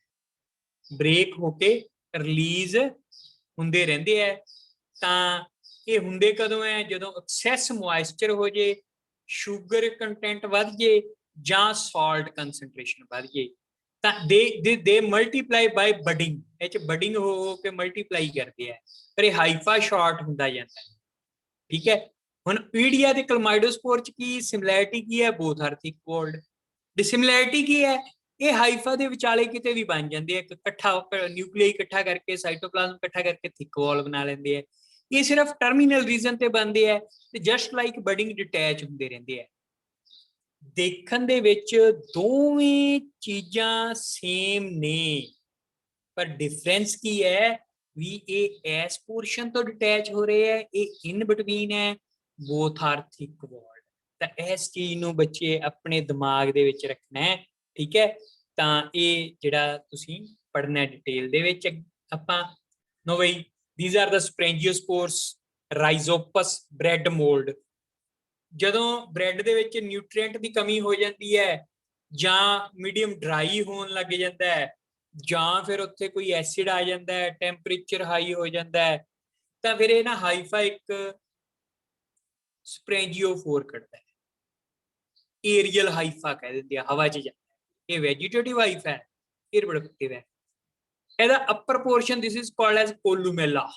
Speaker 1: ਬ੍ਰੇਕ ਹੋ ਕੇ ਰਿਲੀਜ਼ ਹੁੰਦੇ ਰਹਿੰਦੇ ਆ। ਤਾਂ ਇਹ ਹੁੰਦੇ ਕਦੋਂ ਹੈ? ਜਦੋਂ ਐਕਸੈਸ ਮੋਇਸਚਰ ਹੋ ਜੇ, ਸ਼ੂਗਰ ਕੰਟੈਂਟ ਵੱਧ ਜੇ ਜਾਂ ਸਾਲਟ ਕੰਸੈਂਟਰੇਸ਼ਨ ਵੱਧ ਜੇ, ਤਾਂ ਦੇ ਮਲਟੀਪਲਾਈ ਬਾਈ ਬਡਿੰਗ। ਇਹ 'ਚ ਬਡਿੰਗ ਹੋ ਕੇ ਮਲਟੀਪਲਾਈ ਕਰਦੇ ਆ, ਪਰ ਇਹ ਹਾਈਫਾ ਸ਼ਾਰਟ ਹੁੰਦਾ ਜਾਂਦਾ ਹੈ। ਠੀਕ ਹੈ, ਹੁਣ ਓਈਡੀਆ ਤੇ ਕਲਮਾਈਡੋਸਪੋਰ 'ਚ ਕੀ ਸਿਮਿਲੈਰਿਟੀ ਕੀ ਹੈ? Both are thick walled. Dissimilarity ਕੀ ਹੈ? ਇਹ ਹਾਈਫਾ ਦੇ ਵਿਚਾਲੇ ਕਿਤੇ ਵੀ ਬਣ ਜਾਂਦੇ ਆ, ਇੱਕ ਇਕੱਠਾ ਨਿਊਕਲੀਆਈ ਇਕੱਠਾ ਕਰਕੇ, ਸਾਈਟੋਪਲਾਜ਼ਮ ਇਕੱਠਾ ਕਰਕੇ ਥਿਕ ਵਾਲ ਬਣਾ ਲੈਂਦੇ ਆ। ਇਹ ਸਿਰਫ ਟਰਮੀਨਲ ਰੀਜਨ ਤੇ ਬਣਦੇ ਆ ਤੇ ਜਸਟ ਲਾਈਕ ਬਡਿੰਗ ਡਿਟੈਚ ਹੁੰਦੇ ਰਹਿੰਦੇ ਆ। ਦੇਖਣ ਦੇ ਵਿੱਚ ਦੋਵੇਂ ਚੀਜ਼ਾਂ ਸੇਮ ਨੇ, ਪਰ ਡਿਫਰੈਂਸ ਕੀ ਹੈ? ਵੀ ਇਹ ਐਸ ਪੋਰਸ਼ਨ ਤੋਂ ਡਿਟੈਚ ਹੋ ਰਹੇ ਹੈ, ਇਹ ਇਨ ਬਿਟਵੀਨ ਹੈ, ਬੋਥ ਆਰ ਥਿਕ ਵਾਲਡ। ਤਾਂ ਇਸ ਚੀਜ਼ ਨੂੰ ਬੱਚੇ ਆਪਣੇ ਦਿਮਾਗ ਦੇ ਵਿੱਚ ਰੱਖਣਾ ਹੈ। ਠੀਕ ਹੈ, ਤਾਂ ਇਹ ਜਿਹੜਾ ਤੁਸੀਂ ਪੜ੍ਹਨਾ ਡਿਟੇਲ ਦੇ ਵਿੱਚ ਆਪਾਂ ਨੋ ਬਈ। These are the sporangiospores, rhizopus, bread mould. ਜਦੋਂ ਬ੍ਰੈਡ ਦੇ ਵਿੱਚ ਨਿਊਟ੍ਰੀਐਂਟ ਦੀ ਕਮੀ ਹੋ ਜਾਂਦੀ ਹੈ ਜਾਂ ਮੀਡੀਅਮ ਡਰਾਈ ਹੋਣ ਲੱਗ ਜਾਂਦਾ ਹੈ ਜਾਂ ਫਿਰ ਉੱਥੇ ਕੋਈ ਐਸਿਡ ਆ ਜਾਂਦਾ ਹੈ, ਟੈਂਪਰੇਚਰ ਹਾਈ ਹੋ ਜਾਂਦਾ ਹੈ, ਤਾਂ ਫਿਰ ਇਹ ਨਾ ਹਾਈਫਾ ਇੱਕ ਸਪ੍ਰੈਂਜੀਓਫੋਰ ਕੱਢਦਾ ਹੈ। ਏਰੀਅਲ ਹਾਈਫਾ ਕਹਿ ਦਿੰਦੇ ਆ, ਹਵਾ 'ਚ ਜਾਂਦਾ। ਇਹ ਵੈਜੀਟੇਟਿਵ ਹਾਈਫਾ ਹੈ, ਇਹ ਰਿਪਰੋਡਕਟਿਵ ਹੈ। ਇਹਦਾ upper portion this is called as columella,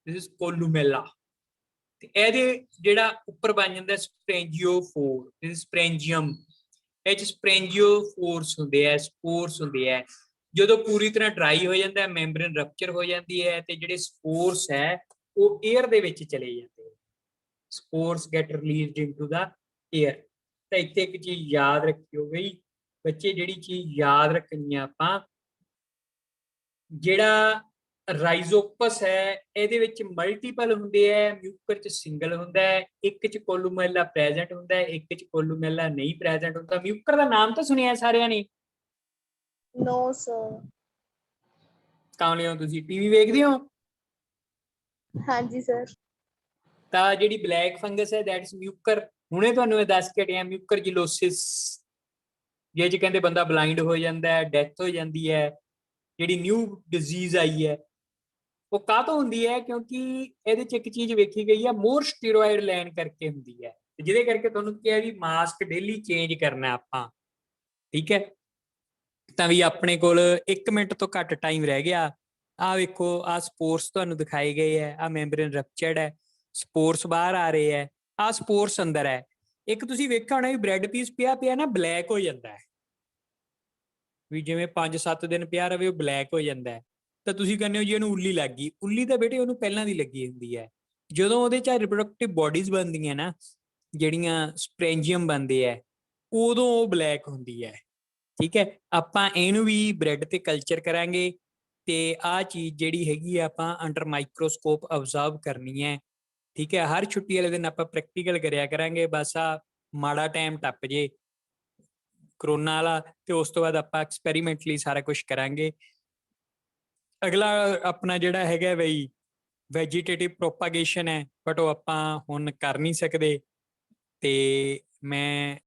Speaker 1: this is columella. ਤੇ ਇਹਦੇ ਜਿਹੜਾ ਉੱਪਰ ਬਣ ਜਾਂਦਾ ਸਪ੍ਰੈਂਜੀਓਫੋਰ, ਦਿਸ ਇਜ਼ ਸਪ੍ਰੈਂਜੀਅਮ। ਇਹ 'ਚ ਸਪ੍ਰੈਂਜੀਓਫੋਰਸ ਹੁੰਦੇ ਆ, ਸਪੋਰਸ ਹੁੰਦੇ ਆ। ਜਦੋਂ ਪੂਰੀ ਤਰ੍ਹਾਂ ਡਰਾਈ ਹੋ ਜਾਂਦਾ ਹੈ ਮੈਂਬਰੇਨ ਰਪਚਰ ਹੋ ਜਾਂਦੀ ਹੈ ਤੇ ਜਿਹੜੇ ਸਪੋਰਸ ਹੈ ਉਹ 에ਅਰ ਦੇ ਵਿੱਚ ਚਲੇ ਜਾਂਦੇ ਆ। ਸਪੋਰਸ ਗੈਟ ਰਿਲੀਜ਼ਡ ਇਨਟੂ ਦਾ 에ਅਰ। ਤਾਂ ਇੱਥੇ ਇੱਕ ਚੀਜ਼ ਯਾਦ ਰੱਖਿਓ ਬਈ ਬੱਚੇ, ਜਿਹੜੀ ਚੀਜ਼ ਯਾਦ ਰੱਖਣੀ ਆ ਆਪਾਂ, ਜਿਹੜਾ ਰਾਈਜ਼ੋਪਸ ਹੈ ਇਹਦੇ ਵਿੱਚ ਮਲਟੀਪਲ ਹੁੰਦੇ ਹੈ, ਮਿਊਕਰ ਚ ਸਿੰਗਲ ਹੁੰਦਾ ਹੈ, ਇੱਕ ਚ ਕੋਲੂਮੈਲਾ ਪ੍ਰੈਜ਼ੈਂਟ ਹੁੰਦਾ ਹੈ, ਇੱਕ ਚ ਕੋਲੂਮੈਲਾ ਨਹੀਂ ਪ੍ਰੈਜ਼ੈਂਟ ਹੁੰਦਾ। ਮਿਊਕਰ ਦਾ ਨਾਮ ਤਾਂ ਸੁਣਿਆ ਸਾਰਿਆਂ ਨੇ?
Speaker 3: No sir.
Speaker 1: ਕਾਉਂਦੇ ਹੋ ਤੁਸੀਂ? ਟੀਵੀ ਵੇਖਦੇ ਹੋ?
Speaker 3: ਹਾਂਜੀ ਸਰ।
Speaker 1: ਤਾਂ ਜਿਹੜੀ ਬਲੈਕ ਫੰਗਸ ਹੈ ਦੈਟਸ ਮਿਊਕਰ। ਹੁਣੇ ਤੁਹਾਨੂੰ ਇਹ ਦੱਸ ਕੇ ਹਟਿਆ, ਮਿਊਕਰ ਜਿਲੋਸਿਸ, ਜਿਹਦੇ ਚ ਕਹਿੰਦੇ ਬੰਦਾ ਬਲਾਈਂਡ ਹੋ ਜਾਂਦਾ ਹੈ, ਡੈਥ ਹੋ ਜਾਂਦੀ ਹੈ। ਜਿਹੜੀ ਨਿਊ ਡਿਜ਼ੀਜ਼ ਆਈ ਹੈ ਉਹ ਕਾਹਤੋਂ ਹੁੰਦੀ ਹੈ? ਕਿਉਂਕਿ ਇਹਦੇ ਚ ਇੱਕ ਚੀਜ਼ ਵੇਖੀ ਗਈ ਹੈ, ਮੋਰ ਸਟੀਰੋਇਡ ਲੈਣ ਕਰਕੇ ਹੁੰਦੀ ਹੈ, ਜਿਹਦੇ ਕਰਕੇ ਤੁਹਾਨੂੰ ਕਿਹਾ ਵੀ ਮਾਸਕ ਡੇਲੀ ਚੇਂਜ ਕਰਨਾ ਆਪਾਂ, ਠੀਕ ਹੈ। ਤਾਂ ਵੀ ਆਪਣੇ ਕੋਲ 1 ਮਿੰਟ ਤੋਂ ਘੱਟ ਟਾਈਮ ਰਹਿ ਗਿਆ। ਆਹ ਵੇਖੋ, ਆਹ ਸਪੋਰਸ ਤੁਹਾਨੂੰ ਦਿਖਾਏ ਗਏ ਹੈ, ਆਹ ਮੈਂਬਰੇਨ ਰਪਚਰਡ ਹੈ, ਸਪੋਰਸ ਬਾਹਰ ਆ ਰਹੇ ਹੈ, ਆਹ ਸਪੋਰਸ ਅੰਦਰ ਹੈ। ਇੱਕ ਤੁਸੀਂ ਵੇਖਿਆ ਹੋਣਾ ਵੀ ਬ੍ਰੈਡ ਪੀਸ ਪਿਆ ਪਿਆ ਨਾ ਬਲੈਕ ਹੋ ਜਾਂਦਾ ਹੈ, ਵੀ ਜਿਵੇਂ 5-7 ਦਿਨ ਪਿਆ ਰਵੇ ਉਹ ਬਲੈਕ ਹੋ ਜਾਂਦਾ ਹੈ। ਤਾਂ ਤੁਸੀਂ ਕਹਿੰਦੇ ਹੋ ਜੀ ਇਹਨੂੰ ਉੱਲੀ ਲੱਗ ਗਈ। ਉੱਲੀ ਤਾਂ ਬੇਟੇ ਉਹਨੂੰ ਪਹਿਲਾਂ ਦੀ ਲੱਗੀ ਹੁੰਦੀ ਹੈ। ਜਦੋਂ ਉਹਦੇ ਚ ਰਿਪਰੋਡਕਟਿਵ ਬੋਡੀਜ਼ ਬਣਦੀਆਂ ਨਾ, ਜਿਹੜੀਆਂ ਸਪ੍ਰੈਂਜੀਅਮ ਬਣਦੇ ਹੈ, ਉਦੋਂ ਉਹ ਬਲੈਕ ਹੁੰਦੀ ਹੈ, ਠੀਕ ਹੈ। ਆਪਾਂ ਇਹਨੂੰ ਵੀ ਬ੍ਰੈਡ ਤੇ ਕਲਚਰ ਕਰਾਂਗੇ ਤੇ ਆਹ ਚੀਜ਼ ਜਿਹੜੀ ਹੈਗੀ ਆ ਆਪਾਂ ਅੰਡਰ ਮਾਈਕਰੋਸਕੋਪ ਆਬਜ਼ਰਵ ਕਰਨੀ ਹੈ, ਠੀਕ ਹੈ। ਹਰ ਛੁੱਟੀ ਵਾਲੇ ਦਿਨ ਆਪਾਂ ਪ੍ਰੈਕਟੀਕਲ ਕਰਿਆ ਕਰਾਂਗੇ। ਬਸ ਆ ਮਾੜਾ ਟਾਈਮ ਟੱਪ ਜੇ ਕਰੋਨਾ ਵਾਲਾ ਤੇ ਉਸ ਤੋਂ ਬਾਅਦ ਆਪਾਂ ਐਕਸਪੈਰੀਮੈਂਟਲੀ ਸਾਰਾ ਕੁਝ ਕਰਾਂਗੇ। ਅਗਲਾ ਆਪਣਾ ਜਿਹੜਾ ਹੈਗਾ ਬਈ ਵੈਜੀਟੇਟਿਵ ਪ੍ਰੋਪਾਗੇਸ਼ਨ ਹੈ, ਬਟ ਉਹ ਆਪਾਂ ਹੁਣ ਕਰ ਨਹੀਂ ਸਕਦੇ। ਤੇ ਮੈਂ